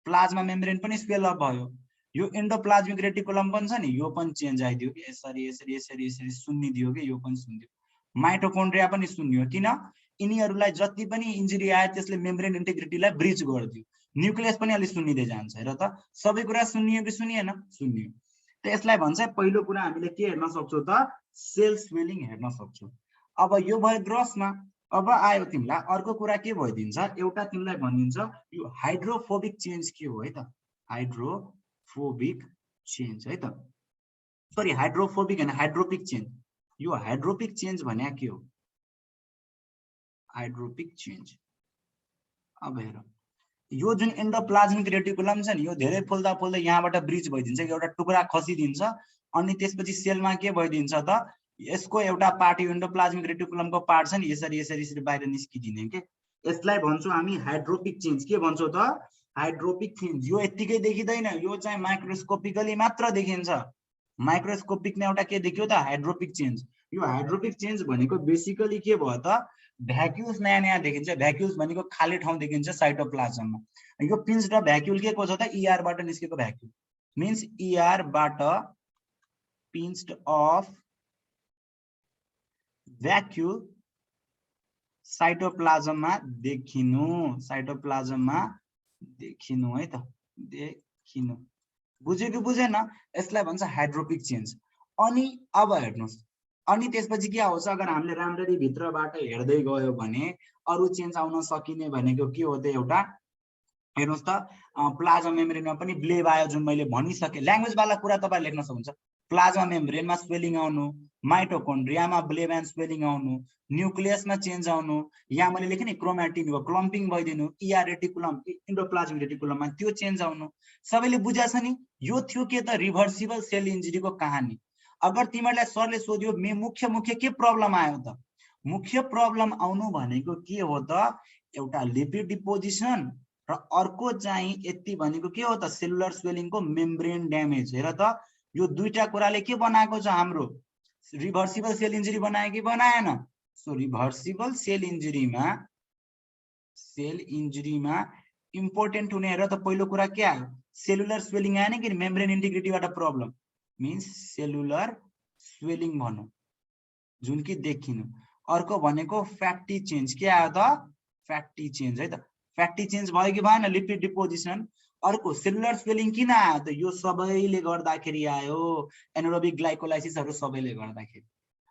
प्लाज्मा मेम्ब्रेन पनि स्वेल अप भयो। यो एन्डोप्लाज्मिक रेटिकुलम पनि छ नि, यो पनि चेन्ज आइदियो कि, यसरी यसरी यसरी यसरी सुन्निदियो कि, यो पनि सुन्दियो। माइटोकोन्ड्रिया पनि सुन्नियो, किन, यिनीहरुलाई जति पनि इन्जुरी आयो त्यसले मेम्ब्रेन इन्टिग्रिटीलाई ब्रिच गरिदियो। न्यूक्लियस पनि अलि सुन्निदै जान्छ। हेर त, सबै कुरा सुन्नियो कि सुनिएन, सुन्नियो। त यसलाई भन्छ, पहिलो कुरा हामीले के हेर्न सक्छौ त, सेल स्वेलिङ हेर्न सक्छौ। अब यो भयो ग्रसमा। अब आयो तिमीलाई अर्को कुरा के भइदिन्छ, एउटा तिमीलाई भनिदिन्छ यो हाइड्रोफोबिक चेन्ज के हो है त, हाइड्रोफोबिक चेन्ज है त, सरी हाइड्रोफोबिक हैन, हाइड्रोपिक चेन्ज। यो हाइड्रोपिक चेन्ज भने के हो, हाइड्रोपिक चेन्ज। अब हेर, यो जुन एन्डोप्लाज्मिक रेटिकुलम छ नि यो धेरै फुल्दा फुल्दै यहाँबाट ब्रिज भइदिन्छ, एउटा टुक्रा खसिदिन्छ अनि त्यसपछि सेलमा के भइदिन्छ त यसको एउटा पार्ट यो एन्डोप्लाज्मिक रेटिकुलमको पार्ट छ नि यसरी यसरी यसरी बाहिर निस्किदिने के यसलाई भन्छौँ हामी हाइड्रोपिक चेन्ज। के भन्छौँ त हाइड्रोपिक चेन्ज। यो यतिकै देखिँदैन, यो चाहिँ माइक्रोस्कोपिकली मात्र देखिन्छ। माइक्रोस्कोपिकमा एउटा के देखियो त हाइड्रोपिक चेन्ज। यो हाइड्रोपिक चेन्ज भनेको बेसिकली के भयो त भ्याक्युल्स नयाँ नयाँ देखिन्छ। भ्याक्युल्स भनेको खाली ठाउँ देखिन्छ साइटोप्लाज्ममा। यो पिन्च र भ्याक्युल के को छ त ER बाट निस्केको भ्याक्युल मिन्स ER बाट पिन्च्ड अफ भ्याक्युल साइटोप्लाज्ममा देखिनु, साइटोप्लाज्ममा देखिनु है त, देखिनु। बुझ्यो कि बुझेन? यसलाई भन्छ हाइड्रोपिक चेन्ज। अनि अब हेर्नुस्, अनि त्यसपछि के आउँछ अगर हामीले राम्ररी भित्रबाट हेर्दै गयो भने अरु चेन्ज आउन सकिने भनेको के हो त एउटा हेर्नुस् त प्लाज्मा मेम्ब्रेनमा पनि ब्लेब आयो जुन मैले भनिसके। ल्याङ्ग्वेज वाला कुरा तपाईहरु लेख्न सक्नुहुन्छ। प्लाज्मा मेम्ब्रेनमा स्वेलिङ आउनु, माइटोकोन्ड्रियामा ब्लेब एन्ड स्वेलिङ आउनु, न्यूक्लियसमा चेन्ज आउनु, यहाँ मैले लेखेँ नि क्रोमेटिन हो क्लम्पिङ भइदिनु, ER रेटिकुलम एन्डोप्लाज्मिक रेटिकुलममा त्यो चेन्ज आउनु। सबैले बुझ्या छ नि? यो थियो के त रिभर्सिबल सेल इन्जुरीको कहानी। अगर तिमीहरुलाई सरले सोध्यो मुख्य मुख्य के प्रब्लम आयो त? मुख्य प्रब्लम आउनु भनेको के हो त एउटा लिपिड डिपोजिसन र अर्को चाहिँ यति भनेको के हो त सेलुलर स्वेलिङको मेम्ब्रेन ड्यामेज। हेर त यो दुईटा कुराले के बनाएको छ हाम्रो रिभर्सिबल सेल इन्जुरी बनायो कि बनाएन? सो रिभर्सिबल सेल इन्जुरीमा इम्पोर्टेन्ट हुने हेर त पहिलो कुरा के आयो सेलुलर स्वेलिङ आएन कि मेम्ब्रेन इन्टिग्रिटीबाट प्रब्लम मिन्स सेलुलर स्वेलिङ भनौं जुन कि देखिनु। अर्को भनेको फ्याटी चेन्ज के आयो त फ्याटी चेन्ज है त। फ्याटी चेन्ज भयो कि भएन लिपिड डिपोजिसन। अर्को सेलुलर स्वेलिङ किन आयो त यो सबैले गर्दाखेरि आयो एनारोबिक ग्लाइकोलाइसिसहरु सबैले गर्दाखेरि।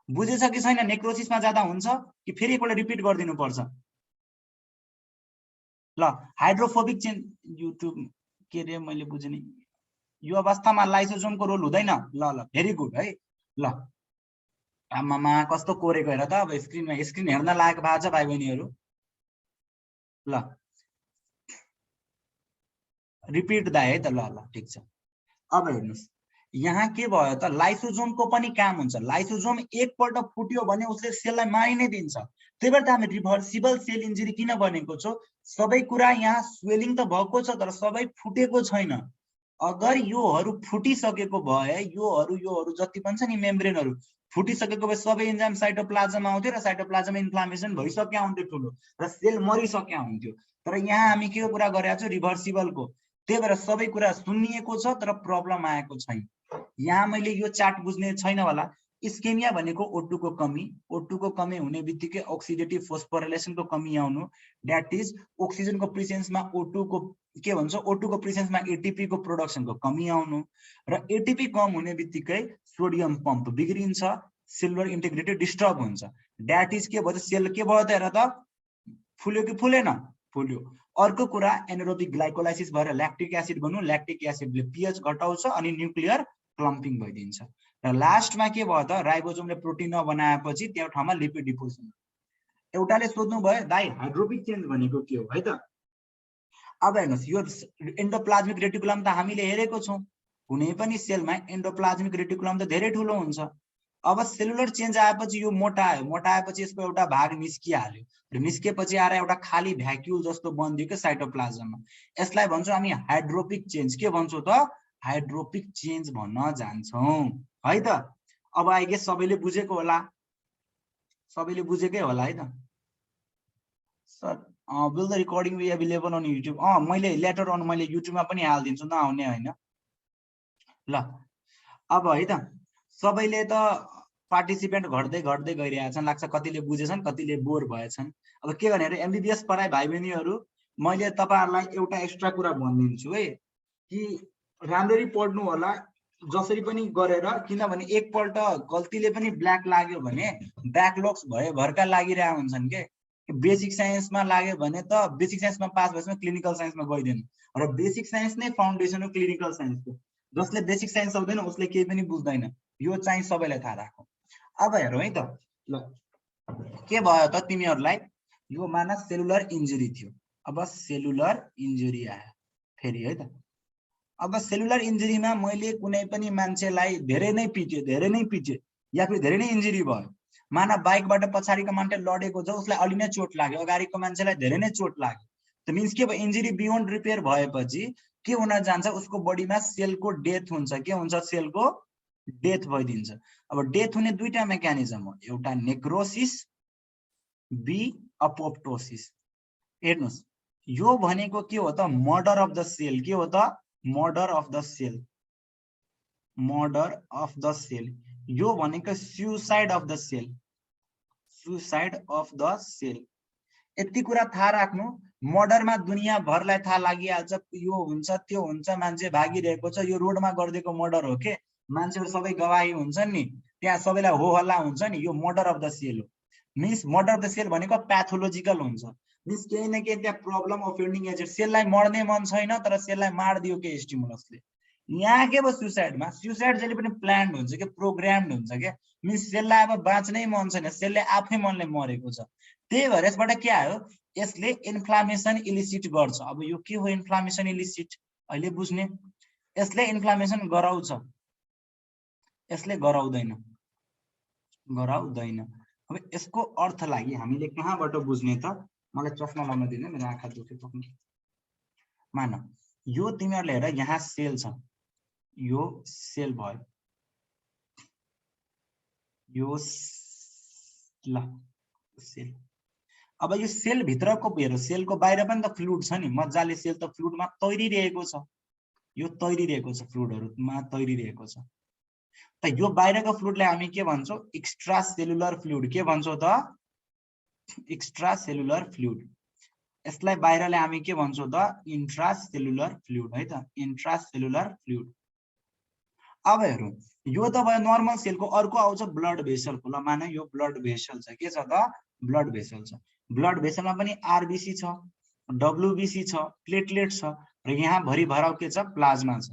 बुझेछ कि छैन? नेक्रोसिसमा जादा हुन्छ कि फेरि एकपल्ट रिपिट गर्दिनु पर्छ? ल हाइड्रोफोबिक चेन्ज युट्युब के रे मैले बुझेन यो अवस्थामा लाइसोसोमको रोल हुँदैन। ल ल भेरी गुड है। ल आमामा कस्तो कोरेको हेर त अब स्क्रिनमा स्क्रिन हेर्न लायक भएको छ भाइ बहिनीहरु। ल रिपिट दाइ है त। ल ल ठीक छ। अब हेर्नुस् यहाँ के भयो त लाइसोसोमको पनि काम हुन्छ। लाइसोसोम एकपल्ट फुट्यो भने उसले सेललाई मारि नै दिन्छ। त्यही भएर त हामी रिभर्सिबल सेल इन्जुरी किन भनेको छौ? सबै कुरा यहाँ स्वेलिङ त भएको छ तर सबै फुटेको छैन। अगर योहरु फुटिसकेको भए योहरु जति पनि छ नि मेम्ब्रेनहरु फुटिसकेको भए सबै एन्जाइम साइटोप्लाज्ममा आउँथ्यो र साइटोप्लाज्ममा इन्फ्लामेसन भइसक्या हुन्थ्यो ठुलो र सेल मरिसक्या हुन्थ्यो। तर यहाँ हामी के कुरा गरेका छौं रिभर्सिबलको। त्यही भएर सबै कुरा सुनिएको छ तर प्रब्लम आएको छैन। यहाँ मैले यो चार्ट बुझ्ने छैन होला। इस्केमिया भनेको O2 को कमी, O2 को कमी हुने बित्तिकै अक्सिडेटिभ फोस्फोराइलेसनको कमी आउनु दैट इज अक्सिजनको प्रेजेन्समा O2 को के भन्छ O2 को प्रेजेन्समा ATP को प्रोडक्सनको कमी आउनु र ATP कम हुने बित्तिकै सोडियम पम्प बिग्रिन्छ, सेलुलर इन्टिग्रिटी डिस्टर्ब हुन्छ। दैट इज के भयो सेल के भयो त हेर त फुल्यो कि फुलेन? फुल्यो। अर्को कुरा एनारोबिक ग्लाइकोलाइसिस भएर ल्याक्टिक एसिड बन्नु, ल्याक्टिक एसिडले pH घटाउँछ अनि न्यूक्लियर क्लम्पिङ भइदिन्छ। र लास्टमा के भयो त राइबोसोमले प्रोटिन नबनाएपछि त्यो ठाउँमा लिपिड डिपोजिसन। एउटाले सोध्नु भयो दाइ हाइड्रोपिक चेन्ज भनेको के हो है त? अब हेर्नुस् यो एन्डोप्लाज्मिक रेटिकुलम त हामीले हेरेको छौं। कुनै पनि सेलमा एन्डोप्लाज्मिक रेटिकुलम त धेरै ठुलो हुन्छ। अब सेलुलर चेन्ज आएपछि यो मोटायो, मोटाएपछि यसको एउटा भाग निस्किहाल्यो र निस्केपछि आएर एउटा खाली भ्याक्युल जस्तो बनिदियो के साइटोप्लाज्ममा। यसलाई भन्छौं हामी हाइड्रोपिक चेन्ज। के भन्छौं त हाइड्रोपिक चेन्ज भन्न जान्छौं है त। अब आई गेस सबैले बुझेको होला, सबैले बुझेकै होला है त। Sir will the recording be available on YouTube? मैले लेटर अन मैले युट्युबमा पनि हाल्दिन्छु नआउने हैन। ल अब है त सबैले त पार्टिसिपेन्ट घट्दै घट्दै गइरहेछन् लाग्छ। कतिले बुझेछन् कतिले बोर भएछन्। अब के गर्ने रे एमबीबीएस पढाइ भाइ बहिनीहरु मैले तपाईहरुलाई एउटा एक्स्ट्रा कुरा भनिदिन्छु है कि राम्ररी पढ्नु होला जसरी पनि गरेर, किनभने एकपल्ट गल्तीले पनि ब्ल्याक लाग्यो भने ब्याकलॉग्स भए भरका लागिरहा हुन्छन् के। बेसिक साइन्समा लाग्यो भने त बेसिक साइन्समा पास भएपछि क्लिनिकल साइन्समा गइदिनु र बेसिक साइन्स नै फाउन्डेसन हो क्लिनिकल साइन्सको। जसले बेसिक साइन्स आउँदैन उसले केही पनि बुझ्दैन, यो चाहिँ सबैलाई थाहा राखौ। अब हेरौँ है त। ल के भयो त तिमीहरुलाई यो मानस सेलुलर इन्जुरी थियो। अब सेलुलर इन्जुरी आयो फेरि है त। अब सेलुलर इन्जुरीमा मैले कुनै पनि मान्छेलाई धेरै नै पिटे या फिर धेरै नै इन्जुरी भयो, माना बाइकबाट पछाडिको मान्छे लडेको छ, उसलाई अलि नै चोट लाग्यो, अगाडिको मान्छेलाई धेरै नै चोट लाग्यो, त मिन्स के भयो, इन्जुरी बियोन्ड रिपेयर भएपछि के हुन जान्छ, उसको बडीमा सेलको डेथ हुन्छ। के हुन्छ, सेलको डेथ भइदिन्छ। अब डेथ हुने दुईटा मेकानिजम हो, एउटा नेक्रोसिस, बी अपोप्टोसिस। हेर्नुस्, यो भनेको के हो त, मर्डर अफ द सेल। के हो त, murder of the cell, murder of the cell. यो भनेको suicide of the cell, suicide of the cell. यति कुरा थाहा राख्नु, मर्डरमा दुनियाँभरलाई थाहा लागिहाल्छ, यो हुन्छ त्यो हुन्छ, मान्छे भागिरहेको छ, यो रोडमा गरिदिएको मर्डर हो के, मान्छेहरू सबै गवाही हुन्छन् नि, त्यहाँ सबैलाई हो हल्ला हुन्छ नि, यो मर्डर अफ द सेल हो। Means murder of the cell भनेको प्याथोलोजिकल हुन्छ, मिन्स केही न केही त्यहाँ प्रब्लम अफेन्डिङ एजेन्ट, सेललाई मर्ने मन छैन तर सेललाई मारिदियो के स्टिमुलसले। यहाँ के भयो, सुसाइडमा, सुसाइड जहिले पनि प्लान्ड हुन्छ कि, प्रोग्राम्ड हुन्छ क्या, मिन्स सेललाई अब बाँच्नै मन छैन, सेलले आफै मनले मरेको छ। त्यही भएर यसबाट के आयो, यसले इन्फ्लामेसन इलिसिट गर्छ। अब यो के हो इन्फ्लामेसन इलिसिट, अहिले बुझ्ने। यसले इन्फ्लामेसन गराउँछ, यसले गराउँदैन, गराउँदैन। अब यसको अर्थलाई हामीले कहाँबाट बुझ्ने त, मलाई चस्मा लगाउन दिनु, मेरो आँखा दुखेको। मान यो तिमीहरूले हेर, यहाँ सेल छ, यो सेल भयो, यो ल सेल। अब यो सेल भित्रको हेर, सेलको बाहिर पनि त फ्लुइड छ नि, मजाले सेल त फ्लुइडमा तैरिरहेको छ, यो तैरिरहेको छ, फ्लुइडहरुमा तैरिरहेको छ। त यो बाहिरको फ्लुइडलाई हामी के भन्छौं, एक्स्ट्रा सेलुलर फ्लुइड। के भन्छौं त, एक्स्ट्रा सेलुलर फ्लुइड। यसलाई बाहिरले हामी के भन्छौं त, इन्ट्रा सेलुलर फ्लुइड है त, इन्ट्रा सेलुलर फ्लुइड। अब हेरौं, यो त भयो नर्मल सेलको, अर्को आउँछ ब्लड भेसलको। ल मान यो ब्लड भेसल छ, के छ त, ब्लड भेसल छ। ब्लड भेसलमा पनि आरबीसी छ, डब्ल्यूबीसी छ, प्लेटलेट छ, र यहाँ भरि भराउ के छ, प्लाज्मा छ।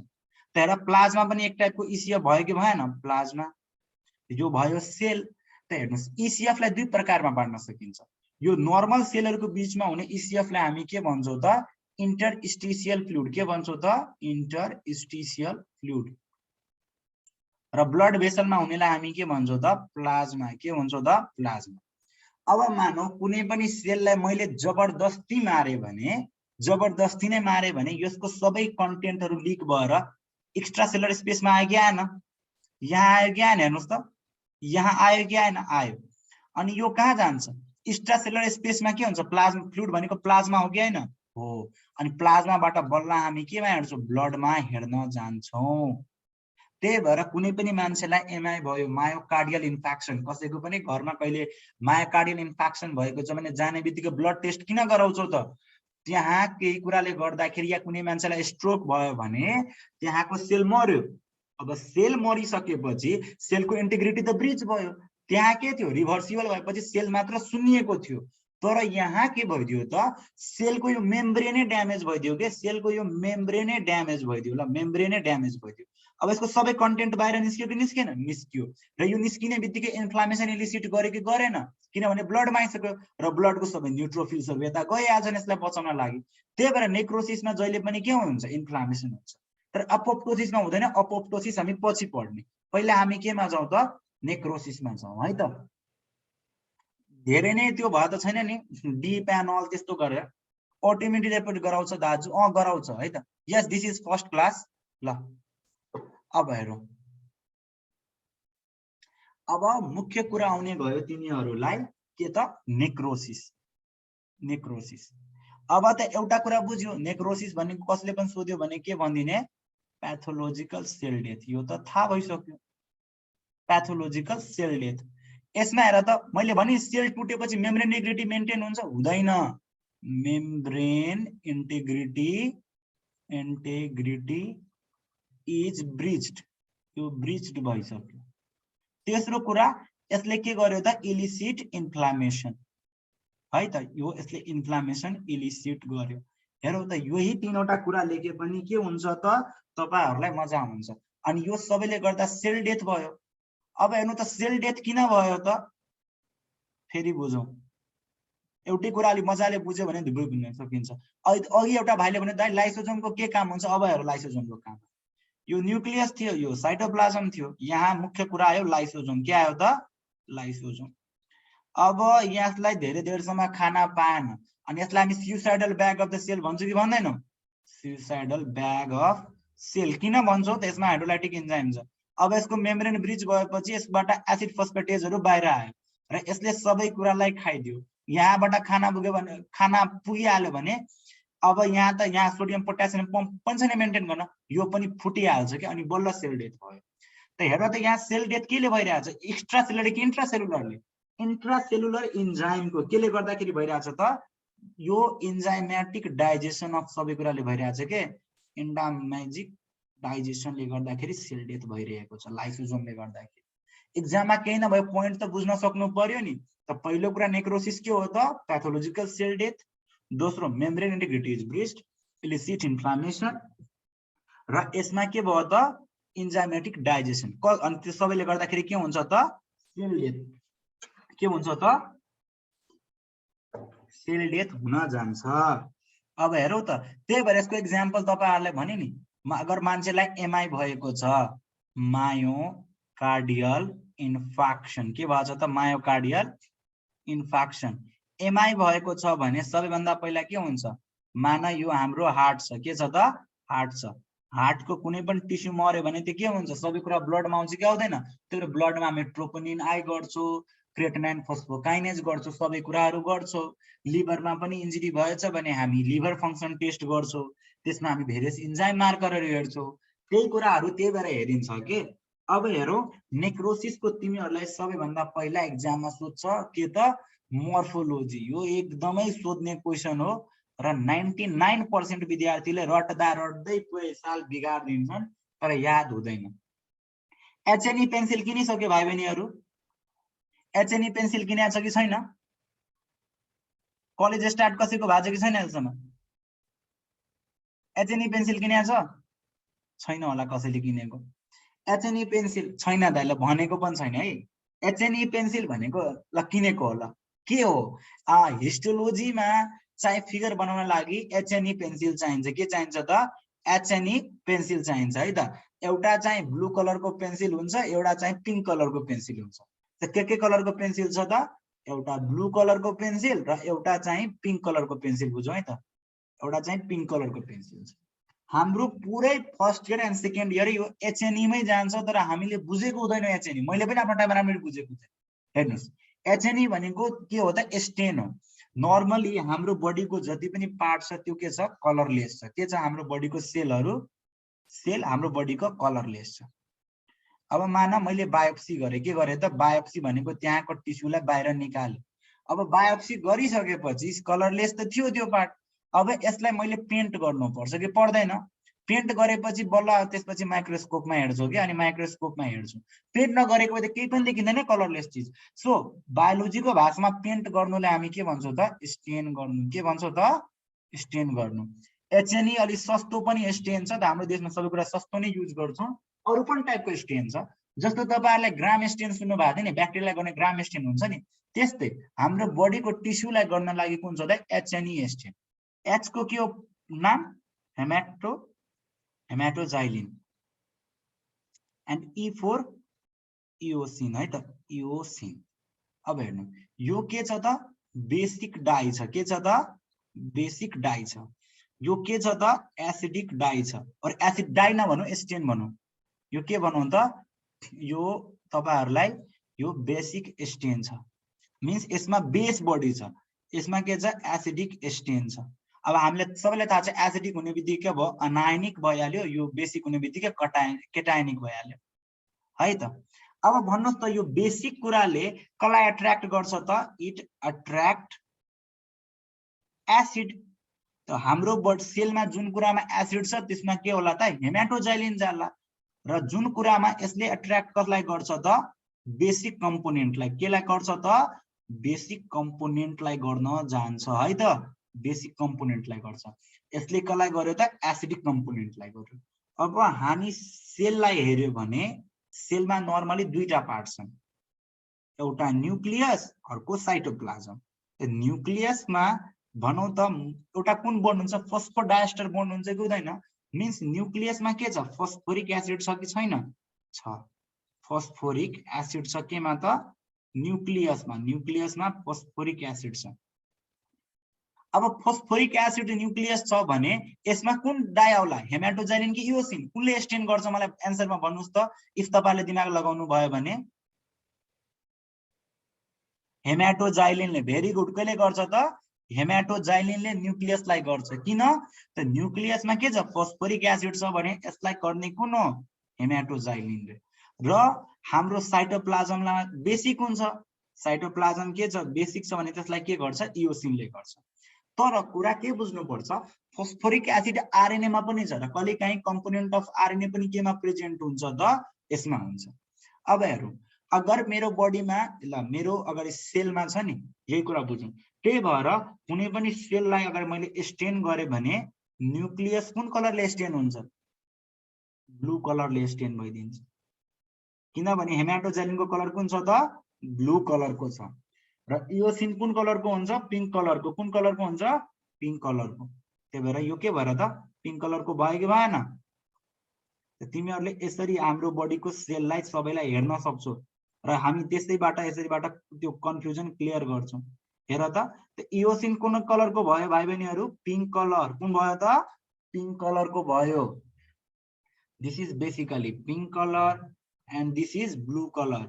त हेर, प्लाज्मा पनि एक टाइपको ईसीएफ भयो कि भएन, प्लाज्मा। यो भयो सेल। त हेर्नुस्, ईसीएफ लाई दुई प्रकारमा बाँड्न सकिन्छ। यो नर्मल सेलहरुको बीचमा हुने ईसीएफ लाई हामी के भन्छौं त, इन्टरस्टिशियल फ्लुइड। के भन्छौं त, इन्टरस्टिशियल फ्लुइड। र ब्लड भेसलमा हुनेलाई हामी के भन्छौं त, प्लाज्मा। के भन्छौं त, प्लाज्मा। अब मानौ कुनै पनि सेललाई मैले जबरदस्ती मारे भने, जबरदस्ती नै मारे भने यसको सबै कन्टेन्टहरु लिक भएर एक्स्ट्रा सेलुलर स्पेसमा आयो कि आएन, यहाँ आयो कि आएन, हेर्नुस् त, यहाँ आयो कि आएन, आयो। अनि यो कहाँ जान्छ, एक्स्ट्रा सेलुलर स्पेसमा के हुन्छ, प्लाज्मा। फ्लुइड भनेको प्लाज्मा हो कि हैन, हो। अनि प्लाज्माबाट बल्ल हामी केमा हेर्छौं, ब्लडमा हेर्न जान्छौं। त्यही भएर कुनै पनि मान्छेलाई एमआई भयो, मायोकार्डियल इन्फेक्सन, कसैको पनि घरमा कहिले मायोकार्डियल इन्फेक्सन भएको छ भने जाने बित्तिकै ब्लड टेस्ट किन गराउँछौ त, त्यहाँ केही कुराले गर्दाखेरि या कुनै मान्छेलाई स्ट्रोक भयो भने त्यहाँको सेल मर्यो। अब सेल मरिसकेपछि सेलको इन्टिग्रिटी त ब्रिच भयो, त्यहाँ के थियो, रिभर्सिबल भएपछि सेल मात्र सुन्निएको थियो। तर यहाँ के भइदियो त, सेलको यो मेम्ब्रेनै ड्यामेज भइदियो के, सेलको यो मेम्ब्रेनै ड्यामेज भइदियो। ल मेम्ब्रेनै ड्यामेज भइदियो। अब यसको सबै कन्टेन्ट बाहिर निस्क्यो कि निस्केन, निस्क्यो। र यो निस्किने बित्तिकै इन्फ्लामेसन इलिसिट गर्यो कि गरेन, किनभने ब्लडमा आइसक्यो र ब्लडको सबै न्युट्रोफिल्सहरु यता गइहाल्छन् यसलाई बचाउन लागि। त्यही भएर नेक्रोसिसमा जहिले पनि के हुन्छ, इन्फ्लामेसन हुन्छ। तर अपोप्टोसिसमा हुँदैन, अपोप्टोसिस हामी पछि पढ्ने। पहिला हामी केमा जाउँ त, नेक्रोसिसमा जाउँ है त। धेरै नै त्यो भयो त छैन नि, डी प्यानल त्यस्तो गरेर अटोमेटिक रिपोर्ट गराउँछ दाजु, गराउँछ है त। यस, दिस इज फर्स्ट क्लास। ल अब हेरौं, अब मुख्य कुरा आउने भयो तिमीहरूलाई के त, नेक्रोसिस। नेक्रोसिस। अब त एउटा कुरा बुझ्यो, नेक्रोसिस भनेको कसले पनि सोध्यो भने के भनिदिने, प्याथोलोजिकल सेल डेथ। यो त थाहा भइसक्यो, प्याथोलोजिकल सेल डेथ। यसमा हेर त, मैले भने सेल टुटेपछि मेम्ब्रेन इन्टिग्रिटी मेन्टेन हुन्छ, हुँदैन। मेम्ब्रेन इन्टिग्रिटी इज ब्रिच्ड, यो ब्रिच्ड भइसक्यो। तेस्रो कुरा, यसले के गर्यो त, इलिसिट इन्फ्लामेसन है त, यो यसले इन्फ्लामेसन इलिसिट गर्यो। हेरौँ त, यही तीनवटा कुरा लेखे पनि के हुन्छ त, तपाईहरुलाई मजा हुन्छ। अनि यो सबैले गर्दा सेल डेथ भयो। अब हेर्नु त, सेल डेथ किन भयो त, फेरि बुझौं। एउटै कुरा अलि मजाले बुझ्यो भने धुब्रै बुझ्न सकिन्छ। अघि एउटा भाइले भने दाइ लाइसोजोमको के काम हुन्छ, अब हेर लाइसोजोमको काम। यो न्यूक्लियस थियो, यो साइटोप्लाज्म थियो, यहाँ मुख्य कुरा आयो लाइसोजोम। के आयो त? लाइसोजोम। अब यसलाई धेरै देरसम्म खाना पाएन अनि यसलाई हामी suicidal bag of the cell भन्छौँ कि भन्दैनौँ? सुसाइडल ब्याग अफ सेल किन भन्छौँ त? यसमा हाइड्रोलाइटिक इन्जाइम छ। अब यसको मेम्ब्रेन ब्रिज गएपछि यसबाट एसिड फस्फेटेजहरू बाहिर आयो र यसले सबै कुरालाई खाइदियो। यहाँबाट खाना पुग्यो भने, खाना पुगिहाल्यो भने अब यहाँ त यहाँ सोडियम पोटासियम पम्प पनि छैन मेन्टेन गर्न, यो पनि फुटिहाल्छ कि, अनि बल्ल सेल डेथ भयो। त हेर त यहाँ सेल डेथ केले भइरहेछ? एक्स्ट्रा सेलुलर कि इन्ट्रासेलुलरले? इन्ट्रासेलुलर इन्जाइमको केले गर्दाखेरि भइरहेछ त? यो इन्जाइमेटिक डाइजेसन अफ सबै कुराले भइरहेछ के, एन्डामेजिक डाइजेसनले गर्दाखेरि सेल डेथ भइरहेको छ, लाइसोजोमले गर्दाखेरि। एक्जाममा केही नभए पोइन्ट त बुझ्न सक्नु पर्यो नि। त पहिलो कुरा नेक्रोसिस के हो त? Pathological cell death. दोस्रो membrane integrity is breached, elicit inflammation, र यसमा के भयो त? Enzymatic digestion. अनि त्यो सबैले गर्दाखेरि के हुन्छ त? Cell death. के हुन्छ त? सेल डेथ हुन जान्छ। अब हेरौँ त, त्यही भएर यसको एक्जाम्पल तपाईहरुलाई भने नि, अगर मान्छेलाई एमआई भएको छ, मायोकार्डियल इन्फाक्सन, के भन्छ त? मायोकार्डियल इन्फाक्सन। एमआई भएको छ भने सबैभन्दा पहिला के हुन्छ? मान यो हाम्रो हार्ट छ, के छ त? हार्ट छ। हार्टको कुनै पनि टिस्यु मर्यो भने त्यो के हुन्छ? सबै कुरा ब्लडमा आउँछ कि आउँदैन? त्यो ब्लडमा हामी ट्रोपोनिन आई गर्छौँ, क्रिएटिनाइन फोस्फोकाइनेज गर्छौँ, सबै कुराहरू गर्छौँ। लिभरमा पनि इन्जुरी भएछ भने हामी लिभर फङ्सन टेस्ट गर्छौँ, त्यसमा हामी भेरियस इन्जाइम मार्करहरू हेर्छौँ। त्यही कुराहरू त्यही भएर हेरिन्छ के। अब हेरौँ, नेक्रोसिसको तिमीहरूलाई सबैभन्दा पहिला एक्जाममा सोध्छ के त? मोर्फोलोजी। यो एकदमै सोध्ने क्वेसन हो र 99% विद्यार्थीले रट्दा रट्दै पुरै साल बिगार्दिन्छन्, तर याद हुँदैन। एचएनई पेन्सिल किनिसक्यो भाइ बहिनीहरू? एचएनई पेन्सिल किनेको छ कि छैन? कलेज स्टार्ट कसैको भएको छ कि छैन अहिलेसम्म? एचएनई पेन्सिल किनेको छ? छैन होला कसैले किनेको। एचएनई पेन्सिल छैन दाइले भनेको पनि छैन है। एचएनई पेन्सिल भनेको ल किनेको होला। के हो? हिस्टोलोजीमा चाहिँ फिगर बनाउन लागि एचएनई पेन्सिल चाहिन्छ। के चाहिन्छ त? एचएनई पेन्सिल चाहिन्छ है त। एउटा चाहिँ ब्लू कलरको पेन्सिल हुन्छ, एउटा चाहिँ पिङ्क कलरको पेन्सिल हुन्छ। त के कलरको पेन्सिल छ त? एउटा ब्लू कलरको पेन्सिल र एउटा चाहिँ पिङ्क कलरको पेन्सिल, बुझौँ है त। एउटा चाहिँ पिङ्क कलरको पेन्सिल छ। हाम्रो पुरै first year and second year यो एचएनईमै जान्छ, तर हामीले बुझेको हुँदैन एचएनई। मैले पनि आफ्नो टाइममा राम्ररी बुझेको थिएँ। हेर्नुहोस्, एचएनई भनेको के हो त? स्टेन हो। नर्मली हाम्रो बडीको जति पनि पार्ट छ त्यो के छ? कलरलेस छ। के छ? हाम्रो बडीको सेलहरू, सेल हाम्रो बडीको कलरलेस छ। अब मान मैले बायोप्सी गरेँ, के गरेँ त? बायोप्सी भनेको त्यहाँको टिस्युलाई बाहिर निकालेँ। अब बायोप्सी गरिसकेपछि कलरलेस त थियो त्यो पार्ट। अब यसलाई मैले पेन्ट गर्नुपर्छ कि पर्दैन? पेन्ट गरेपछि बल्ल त्यसपछि माइक्रोस्कोपमा हेर्छौँ कि, अनि माइक्रोस्कोपमा हेर्छौँ। पेन्ट नगरेको भए त केही पनि देखिँदैन कलरलेस चिज। सो बायोलोजीको भाषामा पेन्ट गर्नुलाई हामी के भन्छौँ त? स्टेन गर्नु। के भन्छौँ त? स्टेन गर्नु। एचएनई अलि सस्तो पनि स्टेन छ त, हाम्रो देशमा सबै कुरा सस्तो नै युज गर्छौँ। अरू पनि टाइपको स्टेन छ, जस्तो तपाईँहरूलाई ग्राम स्टेन सुन्नु भएको थियो नि, ब्याक्टेरियालाई गर्ने ग्राम स्टेन हुन्छ नि, त्यस्तै हाम्रो बडीको टिस्युलाई गर्न लागि कुन छ त? एचएनई स्टेन। एच को के हो नाम? हेमाटोजाइलिन। एन्ड ई फोर इओसिन है त, इओसिन। अब हेर्नु, यो के छ त? बेसिक डाई छ। के छ त? बेसिक डाई छ। यो के छ त? एसिडिक डाई छ। और एसिड डाई नभनौँ, स्टेन भनौँ। यो के भनौँ त? यो तपाईहरुलाई यो बेसिक स्टेन छ। मिन्स यसमा बेस बडी छ, यसमा के छ? एसिडिक स्टेन छ। अब हामीले सबैलाई थाहा छ एसिडिक हुने बित्तिकै के भयो? अनायनिक भइहाल्यो। यो बेसिक हुने बित्तिकै केटायनिक भइहाल्यो है त। अब भन्नुहोस् त, यो बेसिक कुराले कसलाई एट्र्याक्ट गर्छ त? It attract acid. त हाम्रो बडी सेलमा जुन कुरामा एसिड छ त्यसमा के होला त? हेमाटोजाइलिन जाला। र जुन कुरामा यसले एट्र्याक्ट कसलाई गर्छ त? बेसिक कम्पोनेन्टलाई। केलाई गर्छ त? बेसिक कम्पोनेन्टलाई गर्न जान्छ है त। बेसिक कम्पोनेन्टलाई गर्छ। यसले कसलाई गर्यो त? एसिडिक कम्पोनेन्टलाई गर्यो। अब हामी सेललाई हेर्यो भने सेलमा नर्मली दुईटा पार्ट छन्, एउटा न्यूक्लियस, अर्को साइटोप्लाज्म। न्यूक्लियसमा भनौं त एउटा कुन बन्ड हुन्छ फस्फोडाइस्टर बन्ड हुन्छ कि हुँदैन मीन्स न्यूक्लियसमा के छ फस्फोरिक एसिड छ कि छैन छ फस्फोरिक एसिड छ केमा त न्यूक्लियसमा फस्फोरिक एसिड छ अब फस्फोरिक एसिड न्यूक्लियस छ भने यसमा कुन डाइ आउला हेमाटोजाइलिन कि इओसिन कुनले स्टेन गर्छ मलाई आन्सरमा भन्नुस् त इफ तपाईले दिमाग लगाउनु भयो भने हेमाटोजाइलिनले भेरी गुड कहिले गर्छ त हेमाटोजाइलिनले न्यूक्लियसलाई गर्छ किन त न्यूक्लियसमा के छ फस्फोरिक एसिड छ भने यसलाई गर्ने कुन हो हेमाटोजाइलिनले र हाम्रो साइटोप्लाज्ममा बेसिक हुन्छ साइटोप्लाज्म के छ बेसिक छ भने त्यसलाई के गर्छ इओसिनले गर्छ तर कुरा के बुझ्नु पर्छ फस्फोरिक एसिड आरएनए मा पनि छ र कहिलेकाहीँ कम्पोनेन्ट अफ आरएनए पनि केमा प्रेजेन्ट हुन्छ त यसमा हुन्छ अब हेरौँ अगर मेरो बडीमा ल मेरो अगर सेलमा छ नि यही कुरा बुझौँ त्यही भएर कुनै पनि सेललाई अगर मैले स्टेन गरे भने न्यूक्लियस कुन कलरले स्टेन हुन्छ ब्लू कलरले स्टेन भइदिन्छ किनभने हेमाटोजाइलिनको कलर कुन छ त ब्लू कलरको छ र इओसिन कुन कलरको हुन्छ पिंक कलरको कुन कलरको हुन्छ पिंक कलरको त्यही भएर यो के भएर त पिंक कलरको भयो कि भएन तिमीहरुले यसरी हाम्रो बडीको सेललाई सबैलाई हेर्न सक्छौ र हामी त्यसैबाट यसरीबाट त्यो कन्फ्युजन क्लियर गर्छौं हेर त इओसिन कुन कलरको भयो भाइ बहिनीहरु पिंक कलर कुन भयो त पिंक कलरको भयो this is basically pink colour and this is blue color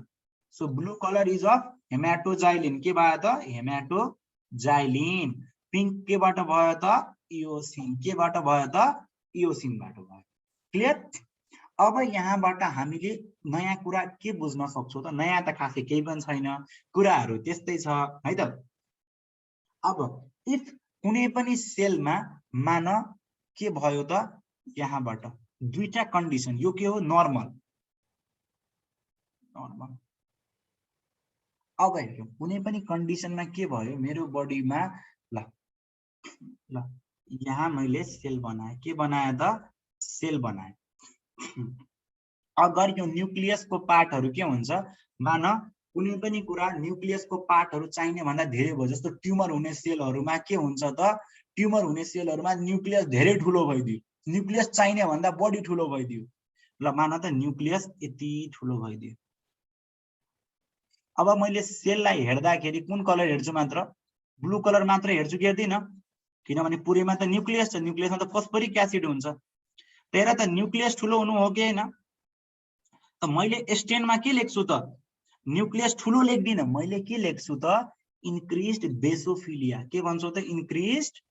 so blue color is of हेमाटोजाइलिन के भयो त हेमाटोजाइलिन पिंक के बाट भयो त इओसिन के बाट भयो त इओसिन बाट भयो क्लियर अब यहाँबाट हामीले नयाँ कुरा के बुझ्न सक्छौ त नयाँ त खासै केही पनि छैन कुराहरु त्यस्तै छ है त अब इफ कुनै पनि सेलमा मान के भयो त यहाँबाट दुईटा कन्डिसन यो के हो नर्मल अब हेरौं कुनै पनि कन्डिसनमा के भयो मेरो बडीमा ल ल यहाँ मैले सेल बनाए के बनाए त सेल बनाए अगर यो न्यूक्लियसको पार्टहरु के हुन्छ मान कुनै पनि कुरा न्यूक्लियसको पार्टहरु चाहिने भन्दा धेरै भयो जस्तो ट्युमर हुने सेलहरुमा के हुन्छ त ट्युमर हुने सेलहरुमा न्यूक्लियस धेरै ठुलो भइदियो न्यूक्लियस चाहिने भन्दा बढी ठुलो भइदियो ल मान त न्यूक्लियस यति ठुलो भइदियो अब मैले सेललाई हेर्दाखेरि कुन कलर हेर्छु मात्र ब्लू कलर मात्र हेर्छु कि हेर्दिन किनभने पुरैमा त न्यूक्लियस छ न्यूक्लियसमा त फस्फोरिक एसिड हुन्छ त्यही त न्यूक्लियस ठुलो हुनु हो कि हैन त मैले स्टेनमा के लेख्छु त न्यूक्लियस ठुलो लेख्दिन मैले के लेख्छु त इन्क्रिज्ड बेसोफिलिया के भन्छौ त इन्क्रिज्ड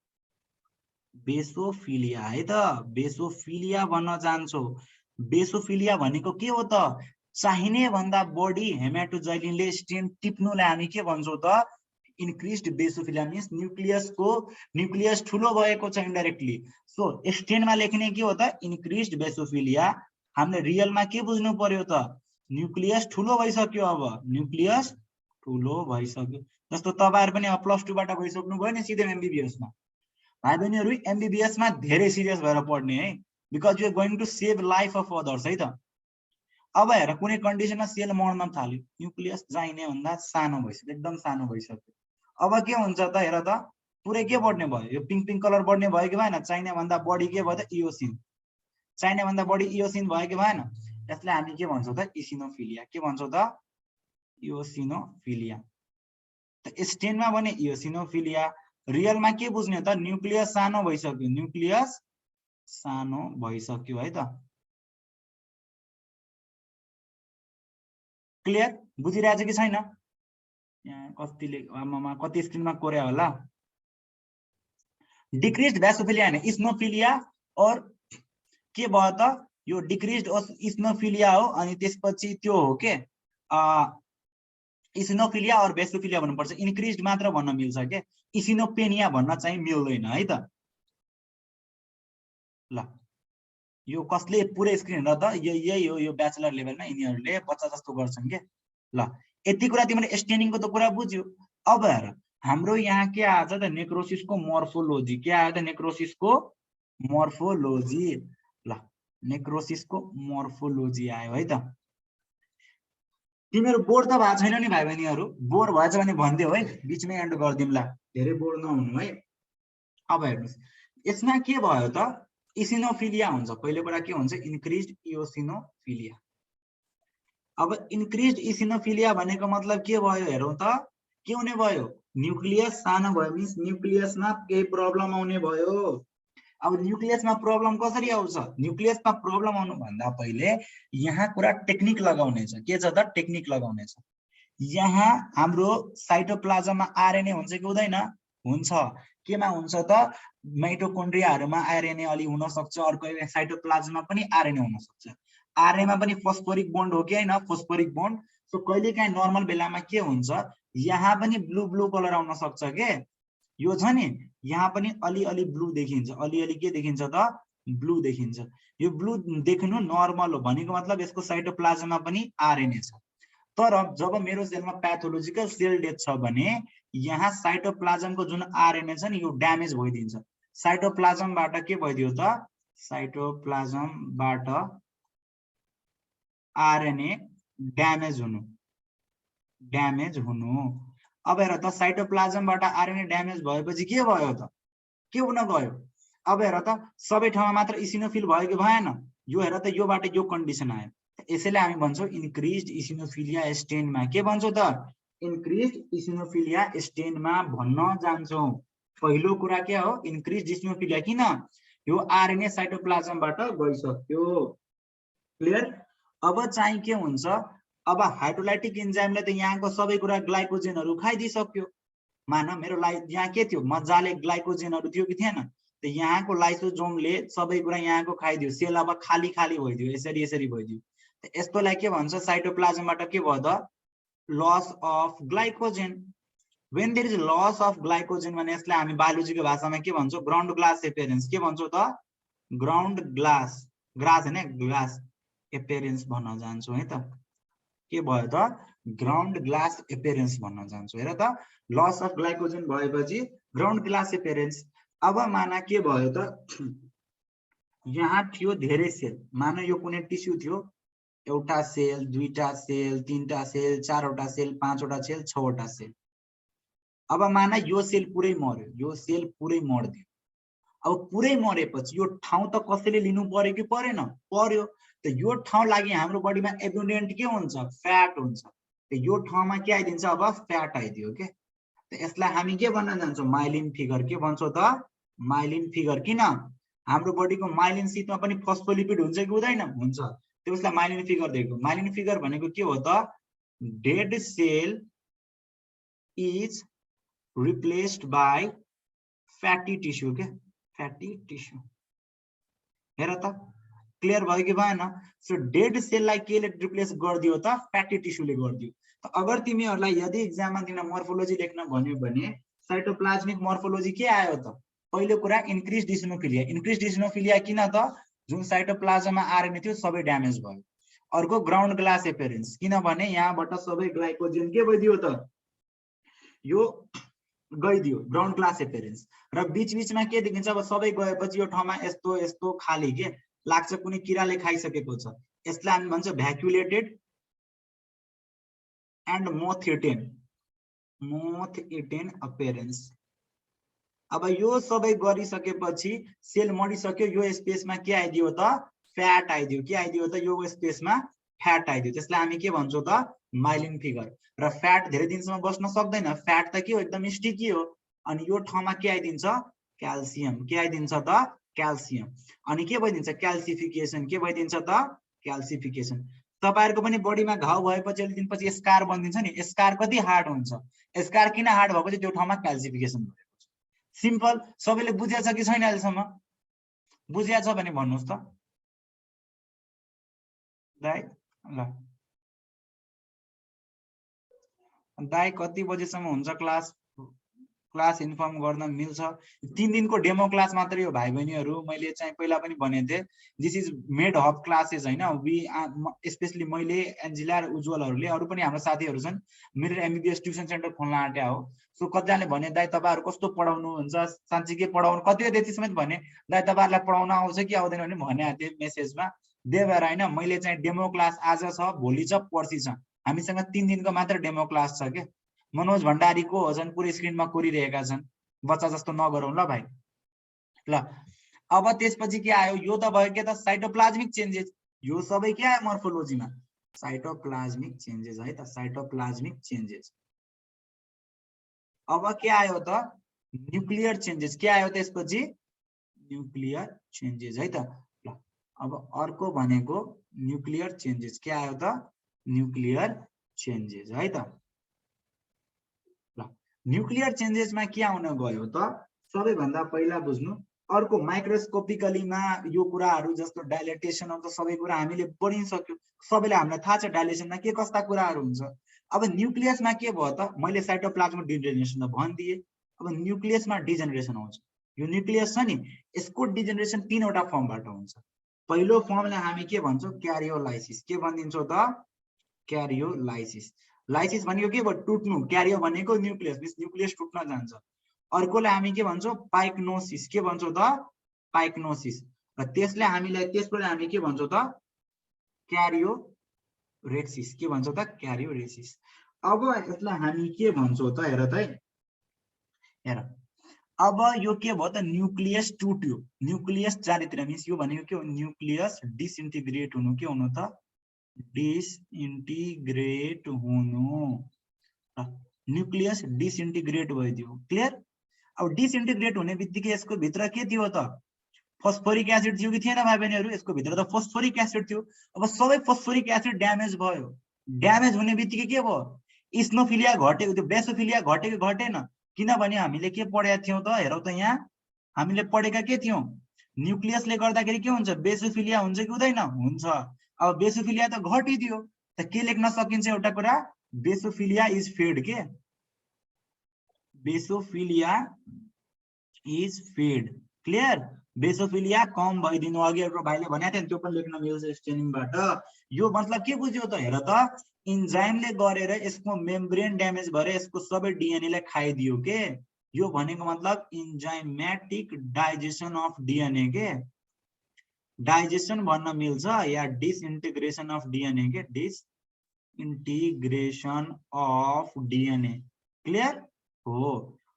बेसोफिलिया है त बेसोफिलिया भन्न जान्छौ बेसोफिलिया भनेको के हो त चाहिने भन्दा बढी हेमाटोजाइलिनले स्टेन टिप्नुलाई हामी के भन्छौं त इन्क्रिज्ड बेसोफिलिया मीन्स न्यूक्लियस ठुलो भएको छ इन्डाइरेक्टली सो स्टेनमा लेख्ने के हो त इन्क्रिज्ड बेसोफिलिया हामीले रियलमा के बुझ्नु पर्यो त न्यूक्लियस ठुलो भइसक्यो अब न्यूक्लियस ठुलो भइसक्यो जस्तो तपाईहरु पनि अब प्लस 2 बाट गइसक्नु भयो नि सिधै एमबीबीएस मा भाइ बहिनीहरु एमबीबीएस मा धेरै सिरियस भएर पढ्ने है because you are going to save life of others है त अब हेर कुनै कन्डिसनमा सेल मर्न थाल्यो न्यूक्लियस चाहिने भन्दा सानो भइसक्यो एकदम सानो भइसक्यो अब के हुन्छ त हेर त पुरै के बढ्ने भयो यो पिंक पिंक कलर बढ्ने भयो कि भएन चाहिने भन्दा बढी के भयो त इओसिन चाहिने भन्दा बढी इओसिन भयो कि भएन यसलाई हामी के भन्छौं त इसिनोफिलिया के भन्छौं त इओसिनोफिलिया त स्टेनमा भने इओसिनोफिलिया रियलमा के बुझ्ने त न्यूक्लियस सानो भइसक्यो है त क्लियर बुझिरहेछ कि छैन यहाँ कतिले आमामा कति स्क्रिनमा कोर्या होला डिक्रिज्ड बेसोफिलिया हैन इस्नोफिलिया और के भयो त यो डिक्रिज्ड इस्नोफिलिया हो अनि त्यसपछि त्यो हो के इसिनोफिलिया और बेसोफिलिया भन्नु पर्छ इन्क्रिज्ड मात्र भन्न मिल्छ के इसिनोपेनिया भन्न चाहिँ मिल्दैन है त ल यो कसले पुरै स्क्रिन हेर्दा त यही हो यो ब्याचलर लेभलमा यिनीहरुले 50 जस्तो गर्छन् के ल यति कुरा तिमीले स्टेनिङको त कुरा बुझ्यौ अब हेर हाम्रो यहाँ के आछ त नेक्रोसिसको मोर्फोलोजी के आयो त नेक्रोसिसको मोर्फोलोजी ल नेक्रोसिसको मोर्फोलोजी आयो है त तिमीहरू बोर त भएको छैन नि भाइ बहिनीहरू, बोर भएछ भने भनिदियो है, बिचमै एन्ड गरिदिउँला, धेरै बोर नहुनु है। अब हेर्नुहोस् यसमा के भयो त, इसिनोफिलिया हुन्छ। पहिलो कुरा के हुन्छ, इन्क्रिज्ड इओसिनोफिलिया। अब इन्क्रिज्ड इसिनोफिलिया भनेको मतलब के भयो हेरौँ त, के हुने भयो, न्युक्लियस सानो भयो मिन्स न्युक्लियसमा केही प्रब्लम आउने भयो। अब न्युक्लियसमा प्रब्लम कसरी आउँछ, न्युक्लियसमा प्रब्लम आउनु भन्दा पहिले यहाँ कुरा टेक्निक लगाउने छ। के छ त, टेक्निक लगाउने छ। यहाँ हाम्रो साइटोप्लाजममा आरएनए हुन्छ कि हुँदैन, हुन्छ। केमा हुन्छ त, माइटोकोन्ड्रियाहरुमा आरएनए अलि हुन सक्छ, अर्को साइटोप्लाजममा पनि आरएनए हुन सक्छ। आरएनएमा पनि फस्फोरिक बन्ड हो कि हैन, फस्फोरिक बन्ड। सो कहिलेकाहीँ नर्मल बेलामा के हुन्छ, यहाँ पनि ब्लू ब्लू कलर आउन सक्छ के, यो छ नि, यहाँ पनि अलिअलि ब्लू देखिन्छ, अलिअलि के देखिन्छ त, ब्लू देखिन्छ। यो ब्लू देख्नु नर्मल हो, भनेको मतलब यसको साइटोप्लाजममा पनि आरएनए छ। तर जब मेरो सेलमा प्याथोलोजिकल सेल डेथ छ भने यहाँ साइटोप्लाजमको जुन आरएनए छ नि यो ड्यामेज भइदिन्छ। साइटोप्लाजमबाट के भइदियो त, साइटोप्लाजमबाट आरएनए ड्यामेज हुनु। अब हेर त, साइटोप्लाजमबाट आरएनए ड्यामेज भएपछि के भयो त, के हुन गयो। अब हेर त, सबै ठाउँमा मात्र इसिनोफिल भयो कि भएन, यो हेर त, योबाट यो कन्डिसन आयो। यसैले हामी भन्छौँ इन्क्रिज्ड इसिनोफिलिया स्टेनमा। के भन्छौँ त, इन्क्रिज्ड इसिनोफिलिया स्टेनमा भन्न जान्छौँ। पहिलो कुरा के हो, इन्क्रिज्ड इसिनोफिलिया। किन, यो आरएनए साइटोप्लाजमबाट गइसक्यो। क्लियर। अब चाहिँ के हुन्छ, अब हाइड्रोलाइटिक एन्जाइमले त यहाँको सबै कुरा ग्लाइकोजेनहरू खाइदिइसक्यो। मान मेरो यहाँ के थियो, मजाले ग्लाइकोजेनहरू थियो कि थिएन, त यहाँको लाइसोजोमले सबै कुरा यहाँको खाइदियो, सेल अब खाली खाली भइदियो, यसरी यसरी भइदियो। यस्तोलाई के भन्छ, साइटोप्लाजमबाट के भयो त, loss of glycogen. When there is loss of glycogen भने यसलाई हामी बायोलोजीको भाषामा के भन्छौँ, ग्राउन्ड ग्लास एपियरेन्स। के भन्छौँ त, ग्राउन्ड ग्लास, ग्रास हैन ग्लास एपियरेन्स भन्न जान्छौँ है त। के भयो त, ग्राउन्ड ग्लास एपियरेन्स भन्न जान्छौँ। हेर त, लस अफ ग्लाइकोजेन भएपछि ग्राउन्ड ग्लास एपियरेन्स। अब माना के भयो त, यहाँ थियो धेरै सेल, मान यो कुनै टिस्यु थियो, एउटा सेल, दुईटा सेल, तीनटा सेल, चारवटा सेल, पाँचवटा सेल, छवटा सेल। अब माना यो सेल पुरै मर्यो, यो सेल पुरै मर्दियो। अब पुरै मरेपछि यो ठाउँ त कसैले लिनु पर्यो कि परेन, पर्यो। त यो ठाउँ लागि हाम्रो बडीमा एब्युन्डेन्ट के हुन्छ, फ्याट हुन्छ। त यो ठाउँमा के आइदिन्छ, अब फ्याट आइदियो के। त यसलाई हामी के भन्न जान्छौँ, माइलिन फिगर। के भन्छौँ त, माइलिन फिगर। किन, हाम्रो बडीको माइलिन सिटमा पनि फस्फोलिपिड हुन्छ कि हुँदैन, हुन्छ। त्यसलाई माइलिन फिगर दिएको। माइलिन फिगर भनेको के हो त, dead cell is replaced by fatty tissue के, फ्याटी टिस्यु। हेर त, क्लियर भयो कि भएन। सो डेड सेललाई केले रिप्लेस गरिदियो त, फ्याटी टिस्युले गरिदियो। त अगर तिमीहरूलाई यदि एक्जाममा दिन मोर्फोलोजी लेख्न भन्यो भने साइटोप्लाज्मिक मोर्फोलोजी के आयो त, पहिलो कुरा इन्क्रिज्ड इसिनोफिलिया। इन्क्रिज्ड इसिनोफिलिया किन त, जुन साइटोप्लाज्ममा आरएनए थियो सबै ड्यामेज भयो। अर्को ग्राउन्ड ग्लास एपियरेन्स, किनभने यहाँबाट सबै ग्लाइकोजेन के भइदियो त, यो गइदियो, ग्राउन्ड ग्लास एपियरेन्स। र बीचबीचमा के देखिन्छ, अब सबै गएपछि यो ठाउँमा यस्तो यस्तो खाली के लाग्छ, कुनै किराले खाइसकेको छ। यसलाई हामी भन्छ भ्याक्युलेटेड एन्ड मोथ इटेन अपियरेन्स। अब यो सबै गरिसकेपछि सेल मरिसक्यो, यो स्पेसमा के आइदियो त, फ्याट आइदियो। के आइदियो त, यो स्पेसमा फ्याट आइदियो। त्यसलाई हामी के भन्छौँ त, माइलिन फिगर। र फ्याट धेरै दिनसम्म बस्न सक्दैन, फ्याट त के हो, एकदम स्टिकी हो। अनि यो ठाउँमा के आइदिन्छ, क्याल्सियम। के आइदिन्छ त, क्याल्सियम। अनि के भइदिन्छ, क्याल्सिफिकेसन। के भइदिन्छ त, क्याल्सिफिकेसन। तपाईहरुको पनि बडीमा घाउ भएपछि अलि दिनपछि स्कार बनिन्छ नि, स्कार कति हार्ड हुन्छ, स्कार किन हार्ड भएको छ, त्यो ठाउँमा क्याल्सिफिकेसन भएको छ। सिम्पल। सबैले बुझ्या छ कि छैन अहिलेसम्म, बुझ्या छ भने भन्नुस् त दाइ। ल दाइ कति बजेसम्म हुन्छ क्लास, क्लास इन्फर्म गर्न मिल्छ। 3 दिनको डेमो क्लास मात्रै हो भाइ बहिनीहरु। मैले चाहिँ पहिला पनि भनेको थिएँ, this is made hub classes हैन। वी स्पेशली मैले, एन्जिला र उज्जवलहरुले, अरु पनि हाम्रो साथीहरु छन्, मेरो एमबीबीएस ट्युसन सेन्टर खोल्न आँट्या हो। सो कतिजनाले भने दाइ तपाईहरु कस्तो पढाउनु हुन्छ, साँच्चै के पढाउनु, कतिले त्यति समेत भने दाइ तपाईहरुलाई पढाउन आउँछ कि आउँदैन भने भनेको थिएँ मेसेजमा। त्यही भएर हैन, मैले चाहिँ डेमो क्लास आज छ, भोलि छ, पर्सि छ। हामीसँग 3 दिनको मात्र डेमो क्लास छ के। मनोज भण्डारीको हो झन् पुरै स्क्रिनमा कोरिरहेका छन्। बच्चा जस्तो नगरौँ ल भाइ। ल अब त्यसपछि के आयो, यो त भयो के त साइटोप्लाज्मिक चेन्जेस। यो सबै के आयो मर्फोलोजीमा, साइटोप्लाज्मिक चेन्जेस है त, साइटोप्लाज्मिक चेन्जेस। अब के आयो त न्यूक्लियर चेन्जेस, के आयो त्यसपछि न्यूक्लियर चेन्जेस है त। ल अब अर्को भनेको न्यूक्लियर चेन्जेस, के आयो त न्यूक्लियर चेन्जेस है त। ल न्यूक्लियर चेन्जेसमा के आउन गयो त, सबैभन्दा पहिला बुझ्नु, अर्को माइक्रोस्कोपिकलीमा यो कुराहरू जस्तो डाइलेटेसन अफ द सबै कुरा हामीले पढिसक्यौँ। सबैलाई हामीलाई थाहा छ डाइलेसनमा के कस्ता कुराहरू हुन्छ। अब न्यूक्लियसमा के भयो त, मैले साइटोप्लाज्मिक डिजेनरेसन त भनिदिएँ। अब न्यूक्लियसमा डिजेनरेसन आउँछ। यो न्यूक्लियस छ नि, यसको डिजेनरेसन 3 वटा फर्मबाट हुन्छ। पहिलो फर्मलाई हामी के भन्छौँ, क्यारियोलाइसिस। के भनिदिन्छौँ त, क्यारियोलाइसिस। लाइसिस भनेको के भयो, टुट्नु। क्यारियो भनेको न्यूक्लियस, मिन्स न्यूक्लियस टुट्न जान्छ। अर्कोलाई हामी के भन्छौँ, पाइक्नोसिस। के भन्छौँ त, पाइक्नोसिस। र त्यसले हामीलाई, त्यसबाट हामी के भन्छौँ त, क्यारियोरेसिस। के भन्छौँ त, क्यारियोरेसिस। अब यसलाई हामी के भन्छौँ त, हेर त है, हेर अब यो के भयो त, न्यूक्लियस टुट्यो। न्यूक्लियस चारैतिर, मिन्स यो भनेको के हो, न्यूक्लियस डिसइन्टिग्रेट हुनु। के हुनु त, डिसइन्टिग्रेट हुनु। न्यूक्लियस डिसइन्टिग्रेट भइदियो। क्लियर। अब डिसइन्टिग्रेट हुने बित्तिकै यसको भित्र के थियो त, फस्फोरिक एसिड थियो कि थिएन भाइ बहिनीहरू, यसको भित्र त फस्फोरिक एसिड थियो। अब सबै फस्फोरिक एसिड ड्यामेज भयो। ड्यामेज हुने बित्तिकै के भयो, इस्नोफिलिया घटेको थियो, बेसोफिलिया घटेको घटेन। किनभने हामीले के पढेका थियौँ त, हेरौँ त यहाँ हामीले पढेका के थियौँ, न्यूक्लियसले गर्दाखेरि के हुन्छ, बेसोफिलिया हुन्छ कि हुँदैन, हुन्छ। अब बेसोफिलिया त घटिदियो, त के लेख्न सकिन्छ एउटा कुरा, बेसोफिलिया इज फेड। के basophilia is fade. Clear. Basophilia कम भइदिनु। अघि एउटा भाइले भनेको थियो नि, त्यो पनि लेख्न मिल्छ स्टेनिङबाट। यो मतलब के बुझ्यो त, हेर त, इन्जाइमले गरेर यसको मेम्ब्रेन ड्यामेज भएर यसको सबै डिएनए लाई खाइदियो। के यो भनेको मतलब इन्जाइमेटिक डाइजेसन अफ डिएनए। के डाइजेसन भन्न मिल्छ या डिसइन्टिग्रेसन अफ डिएनए। के डिसइन्टिग्रेसन अफ डिएनए। क्लियर हो।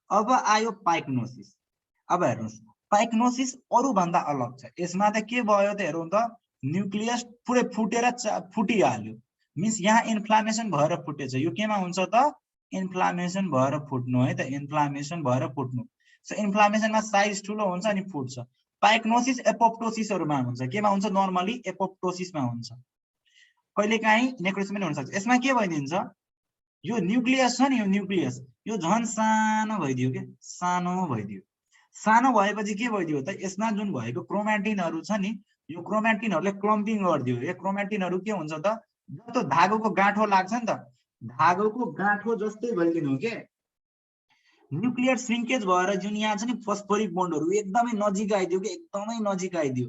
अब आयो पाइक्नोसिस। अब हेर्नुहोस्, पाइक्नोसिस अरु भन्दा अलग छ। यसमा त के भयो त, हेरौँ त, न्यूक्लियस पुरै फुटेर फुटिहाल्यो। मिन्स यहाँ इन्फ्लामेसन भएर फुटेछ। यो केमा हुन्छ त, इन्फ्लामेसन भएर फुट्नु है त, इन्फ्लामेसन भएर फुट्नु। सो इन्फ्लामेसनमा साइज ठुलो हुन्छ अनि फुट्छ। पाइक्नोसिस एपोप्टोसिसहरुमा हुन्छ। केमा हुन्छ, नर्मली एपोप्टोसिसमा हुन्छ। कहिलेकाहीँ नेक्रोसिस पनि हुन सक्छ। यसमा के भइदिन्छ, यो न्यूक्लियस छ नि, यो न्यूक्लियस यो झन् सानो भइदियो। के सानो भइदियो। सानो भएपछि के भइदियो त, यसमा जुन भएको क्रोमेटिनहरु छ नि, यो क्रोमेटिनहरुले क्लम्पिङ गरिदियो। यो क्रोमेटिनहरु के हुन्छ त, जस्तो धागोको गाँठो लाग्छ नि त, धागोको गाँठो जस्तै भइदिनु। के न्यूक्लियर श्रिंकेज भएर जुन यहाँ छ नि फस्फोरिक बन्डहरु एकदमै नजिक आइदियो। के एकदमै नजिक आइदियो।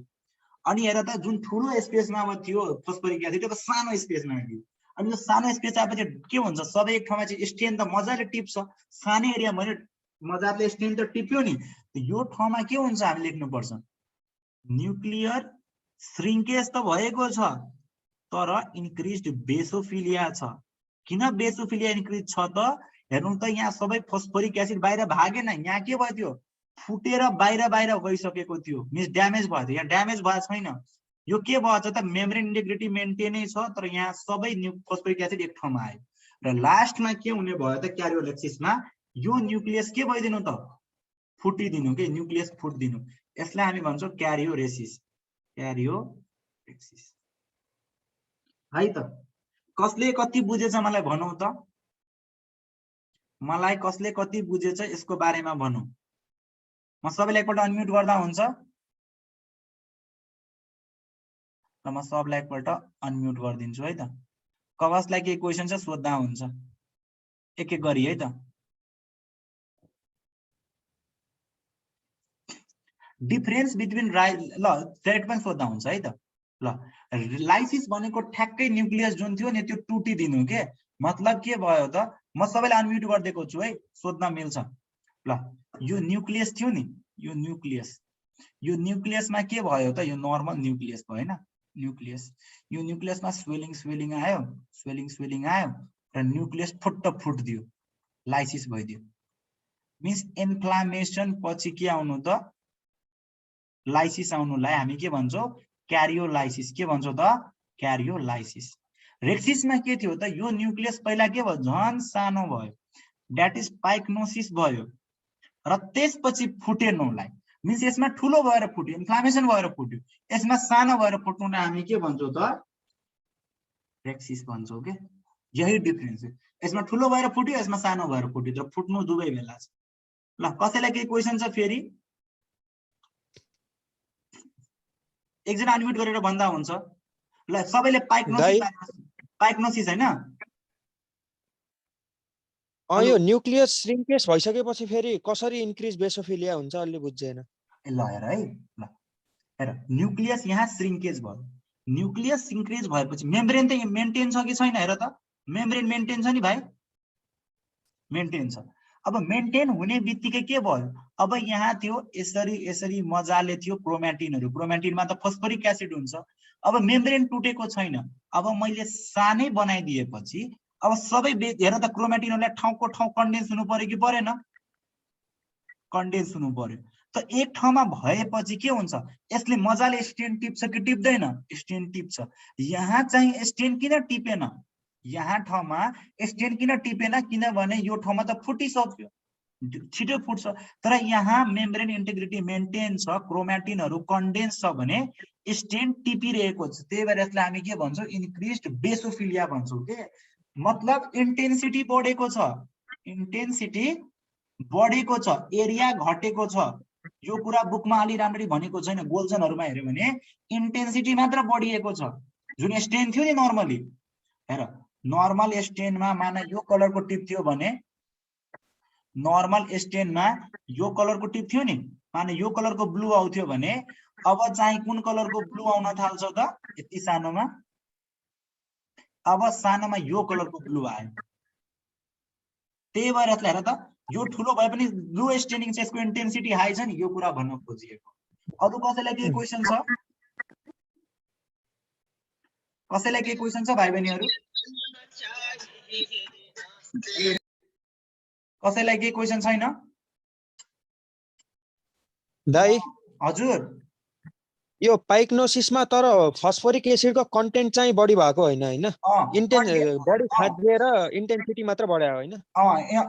अनि हेर त, जुन ठुलो स्पेसमा थियो फस्फोरिक एसिड, त्यो त सानो स्पेसमा आइदियो। अनि यो सानो स्पेस आएपछि के हुन्छ, सबै एक ठाउँमा चाहिँ स्टेन त मजाले टिप्छ। सानो एरिया भने मजाले स्टेन त टिप्यो नि, यो ठाउँमा के हुन्छ, हामी लेख्नु पर्छ, न्यूक्लियर श्रिंकेज त भएको छ, तर इन्क्रिज्ड बेसोफिलिया छ। किन बेसोफिलिया इन्क्रिज छ त, हेर्नु त, यहाँ सबै फस्फोरिक एसिड बाहिर भागेन। यहाँ के भयो, त्यो फुटेर बाहिर बाहिर गइसकेको थियो। मिन्स ड्यामेज भयो थियो। यहाँ ड्यामेज भएको छैन। यो के भयो त, मेम्ब्रेन इन्टिग्रिटी मेन्टेनै छ, तर यहाँ सबै फस्फोरिक एसिड एक ठाउँमा आयो। र लास्टमा के हुने भयो त, क्यारियोलेक्सिसमा यो न्यूक्लियस के भइदिनु त, फुटिदिनु। के न्यूक्लियस फुटिदिनु। यसलाई हामी भन्छौँ क्यारियोरेसिस। क्यारियोरेसिस है त। कसले कति बुझेछ मलाई भनौ त, मलाई कसले कति बुझेछ यसको बारेमा भनौ। म सबैलाई एकपल्ट अनम्युट गर्दा हुन्छ, र म सबैलाई एकपल्ट अनम्युट गरिदिन्छु है त। कसलाई के क्वेशन छ सोध्दा हुन्छ, एक एक गरी है त। डिफरेन्स बिट्विन ल डाइरेक्ट पनि सोध्दा हुन्छ है त। ल लाइसिस भनेको ठ्याक्कै न्यूक्लियस जुन थियो नि त्यो टुटिदिनु। के मतलब के भयो त, म सबैलाई अनम्युट गरिदिएको छु है, सोध्न मिल्छ। ल यो न्यूक्लियस थियो नि, यो न्यूक्लियसमा के भयो त, यो नर्मल न्यूक्लियस भयो हैन। न्यूक्लियस, यो न्यूक्लियसमा स्वेलिङ आयो र न्यूक्लियस फुट्ट फुट्दियो, लाइसिस भइदियो। मिन्स इन्फ्लामेसन पछि के आउनु त लाइसिस आउनुलाई हामी के भन्छौँ क्यारियोलाइसिस। के भन्छौँ त क्यारियोलाइसिस। रेक्सिसमा के थियो त यो न्यूक्लियस पहिला के भयो झन् सानो भयो, द्याट इज पाइक्नोसिस भयो र त्यसपछि फुटेनोलाई। मिन्स यसमा ठुलो भएर फुट्यो, इन्फ्लामेसन भएर फुट्यो, यसमा सानो भएर फुट्नुलाई हामी के भन्छौँ त रेक्सिस भन्छौँ के। यही डिफरेन्स हो, यसमा ठुलो भएर फुट्यो, यसमा सानो भएर फुट्यो, तर फुट्नु दुवै बेला छ। ल कसैलाई केही क्वेसन छ फेरि? एकजना अनम्युट गरेर भन्दा हुन्छ। ल सबैले पाइक्नोसिस हैन? यो न्यूक्लियस श्रिङ्केज भइसकेपछि फेरि कसरी इन्क्रिज बेसोफिलिया हुन्छ अलि बुझ्दैन। ल हेर है, ल हेर न्यूक्लियस यहाँ श्रिङ्केज भयो, न्यूक्लियस श्रिङ्केज भएपछि मेम्ब्रेन त मेन्टेन छ कि छैन हेर त। मेम्ब्रेन मेन्टेन छ नि भाइ, मेन्टेन छ। अब मेन्टेन हुने बित्तिकै के भयो, अब यहाँ थियो यसरी यसरी मजाले थियो क्रोमेटिनहरु, क्रोमेटिनमा त फस्फोरिक एसिड हुन्छ। अब मेम्ब्रेन टुटेको छैन, अब मैले सानै बनाइदिएपछि अब सबै हेर त क्रोमेटिनहरुलाई ठाउँको ठाउँ कन्डेन्स हुनु पर्यो कि परेन? कन्डेन्स हुनु पर्यो। त एक ठाउँमा भएपछि के हुन्छ, यसले मजाले स्टेन टिप्छ कि टिप्दैन? स्टेन टिप्छ। यहाँ चाहिँ स्टेन किन टिपेन? यहाँ ठाउँमा स्टेन किन टिपेन? किनभने यो ठाउँमा त फुटिसक्यो, छिटो फुट्छ। तर यहाँ मेम्ब्रेन इन्टिग्रिटी मेन्टेन छ, क्रोमेटिनहरु कन्डेन्स छ भने स्टेन टिपिरहेको छ। त्यही भएर यसलाई हामी के भन्छौँ इन्क्रिज्ड बेसोफिलिया भन्छौँ के। मतलब इन्टेन्सिटी बढेको छ, इन्टेन्सिटी बढेको छ, एरिया घटेको छ। यो कुरा बुकमा अलि राम्ररी भनेको छैन, गोल्सनहरुमा हेर्यो भने इन्टेन्सिटी मात्र बढिएको छ। जुन स्टेन थियो नि नर्मली, हेर नर्मल स्टेनमा माने यो कलरको टिप थियो भने, नर्मल स्टेनमा यो कलरको टिप थियो नि, माने यो कलरको ब्लू आउँथ्यो भने अब चाहिँ कुन कलरको ब्लू आउन थाल्छ त यति सानोमा? अब सानोमा यो कलरको ब्लू आयो। त्यही भएर यसलाई हेर त, यो ठुलो भए पनि ब्लू स्टेनिङ चाहिँ यसको इन्टेन्सिटी हाई छ नि, यो कुरा भन्न खोजिएको। अरु कसैलाई केही क्वेशन छ? कसैलाई केही क्वेशन छ भाइ बहिनीहरु? कसैलाई केही क्वेशन छैन? दाइ हजुर, यो पाइक्नोसिसमा तर फस्फोरिक एसिडको कन्टेन्ट चाहिँ बढी भएको होइन हैन? बढी खादिएर इन्टेन्सिटी मात्र बढ्यो हैन?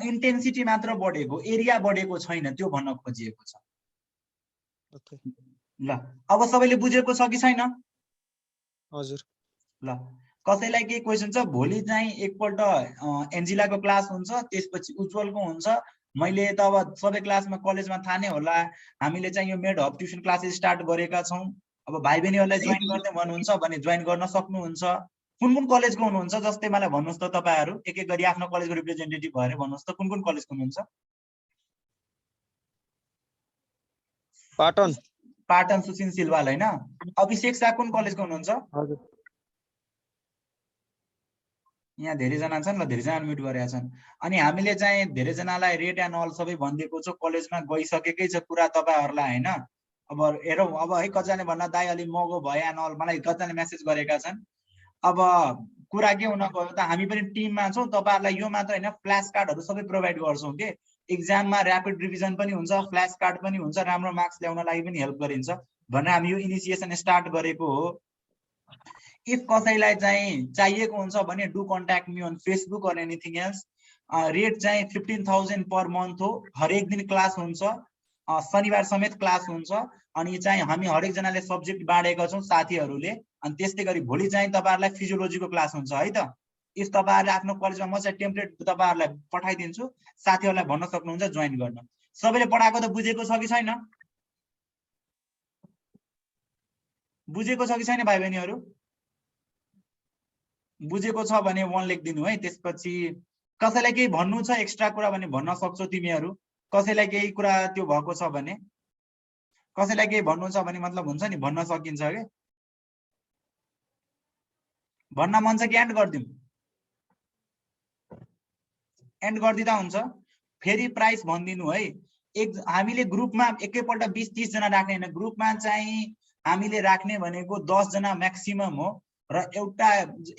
इन्टेन्सिटी मात्र बढेको, एरिया बढेको छैन, त्यो भन्न खोजिएको छ। ओके ल अब सबैले बुझेको छ कि छैन? हजुर। ल कसैलाई केही क्वेशन छ? भोलि चाहिँ एकपल्ट एन्जिलाको क्लास हुन्छ, त्यसपछि उज्जवलको हुन्छ। मैले त अब सबै क्लासमा कलेजमा थाहा नै होला, हामीले चाहिँ यो made hub tuition classes start गरेका छौं। अब भाइ बहिनीहरुलाई जोइन गर्ने भन्नुहुन्छ भने जोइन गर्न सक्नुहुन्छ। कुन कुन कलेजको हुनुहुन्छ जस्तै मलाई भन्नुस् त तपाईहरु, एक एक गरी आफ्नो कलेजको रिप्रेजेन्टेटिभ भएर भन्नुस् त कुन कुन कलेजको हुनुहुन्छ? पाटन। पाटन सुसिन सिलवाल हैन? अभिषेक शाह कुन कलेजको हुनुहुन्छ? हजुर। यहाँ धेरै जना छन्, ल धेरै जना अनम्युट गरेका छन्। अनि हामीले चाहिँ धेरै जनालाई रेट एन्ड अल सबै भनिदिएको छु, कलेजमा गइसकेकै छ कुरा तपाईहरुलाई हैन? अब हेरौं, अब है कतिजनाले भन्ला दाइ अलि महँगो भयो एन्ड अल, मलाई कतिजनाले मेसेज गरेका छन्। अब कुरा के हुन गयो त, हामी पनि टिममा छौं, तपाईहरुलाई यो मात्र हैन फ्ल्याश कार्डहरु सबै प्रोभाइड गर्छौं के। एक्जाममा र्यापिड रिभिजन पनि हुन्छ, फ्ल्याश कार्ड पनि हुन्छ, राम्रो मार्क्स ल्याउन लागि पनि हेल्प गरिन्छ भनेर हामी यो इनिसिएसन स्टार्ट गरेको हो। इफ कसैलाई चाहिँ चाहिएको हुन्छ भने do contact me on Facebook or anything else. Rate चाहिँ 15,000 पर मन्थ हो, हरेक दिन क्लास हुन्छ, शनिबार समेत क्लास हुन्छ। अनि चाहिँ हामी हरेक जनाले सब्जेक्ट बाँडेका छौं साथीहरुले। अनि त्यस्तै गरी भोलि चाहिँ तपाईहरुलाई फिजियोलोजीको क्लास हुन्छ है त। इफ तपाईहरुले आफ्नो कलेजमा म चाहिँ टेम्प्लेट तपाईहरुलाई पठाइदिन्छु, साथीहरुलाई भन्न सक्नुहुन्छ जोइन गर्न। सबैले पढाएको त बुझेको छ कि छैन? बुझेको छ कि छैन भाइ बहिनीहरु? बुझेको छ भने 1 लेखिदिनु है। त्यसपछि कसैलाई केही भन्नु छ एक्स्ट्रा कुरा भने भन्न सक्छौ तिमीहरु। कसैलाई केही कुरा त्यो भएको छ भने, कसैलाई केही भन्नु छ भने मतलब हुन्छ नि, भन्न सकिन्छ के। भन्न मन छ कि एन्ड गर्दिम? एन्ड गर्दिदा हुन्छ। फेरि प्राइस भनिदिनु है। हामीले ग्रुपमा एकैपल्ट 20-30 जना राख्ने हैन, ग्रुपमा चाहिँ हामीले राख्ने भनेको 10 जना म्याक्सिमम हो र एउटा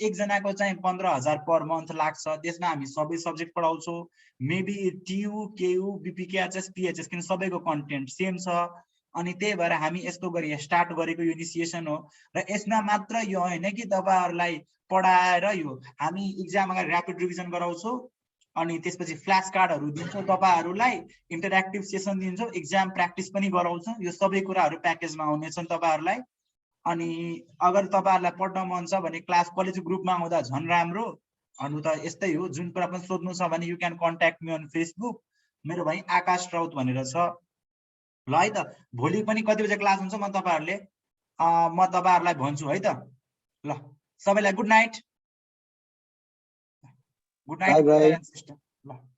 एकजनाको चाहिँ 15,000 पर मन्थ लाग्छ। त्यसमा हामी सबै सब्जेक्ट पढाउँछौँ, मेबी टियु केयु बिपिकेएचएस पिएचएस किन सबैको कन्टेन्ट सेम छ। अनि त्यही भएर हामी यस्तो गरी स्टार्ट गरेको यो इनिसिएसन हो र यसमा मात्र यो होइन कि तपाईहरुलाई पढाएर यो हामी एक्जाम अगाडि र्यापिड रिभिजन गराउँछौँ अनि त्यसपछि फ्ल्यास कार्डहरु दिन्छौँ तपाईहरुलाई, इन्टरएक्टिभ सेसन दिन्छौँ, एक्जाम प्र्याक्टिस पनि गराउँछौँ। यो सबै कुराहरु प्याकेजमा आउनेछन् तपाईहरुलाई। अनि अगर तपाईहरुलाई पढ्न मन छ भने क्लास कलेज ग्रुपमा आउँदा झन् राम्रो। अनु त यस्तै हो, जुन कुरा पनि सोध्नु छ भने you can contact me on Facebook. मेरो भाइ आकाश राउत भनेर छ। ल है त, भोलि पनि कति बजे क्लास हुन्छ म तपाईहरुलाई भन्छु है त। ल सबैलाई good night. Good night. Bye bye. ल।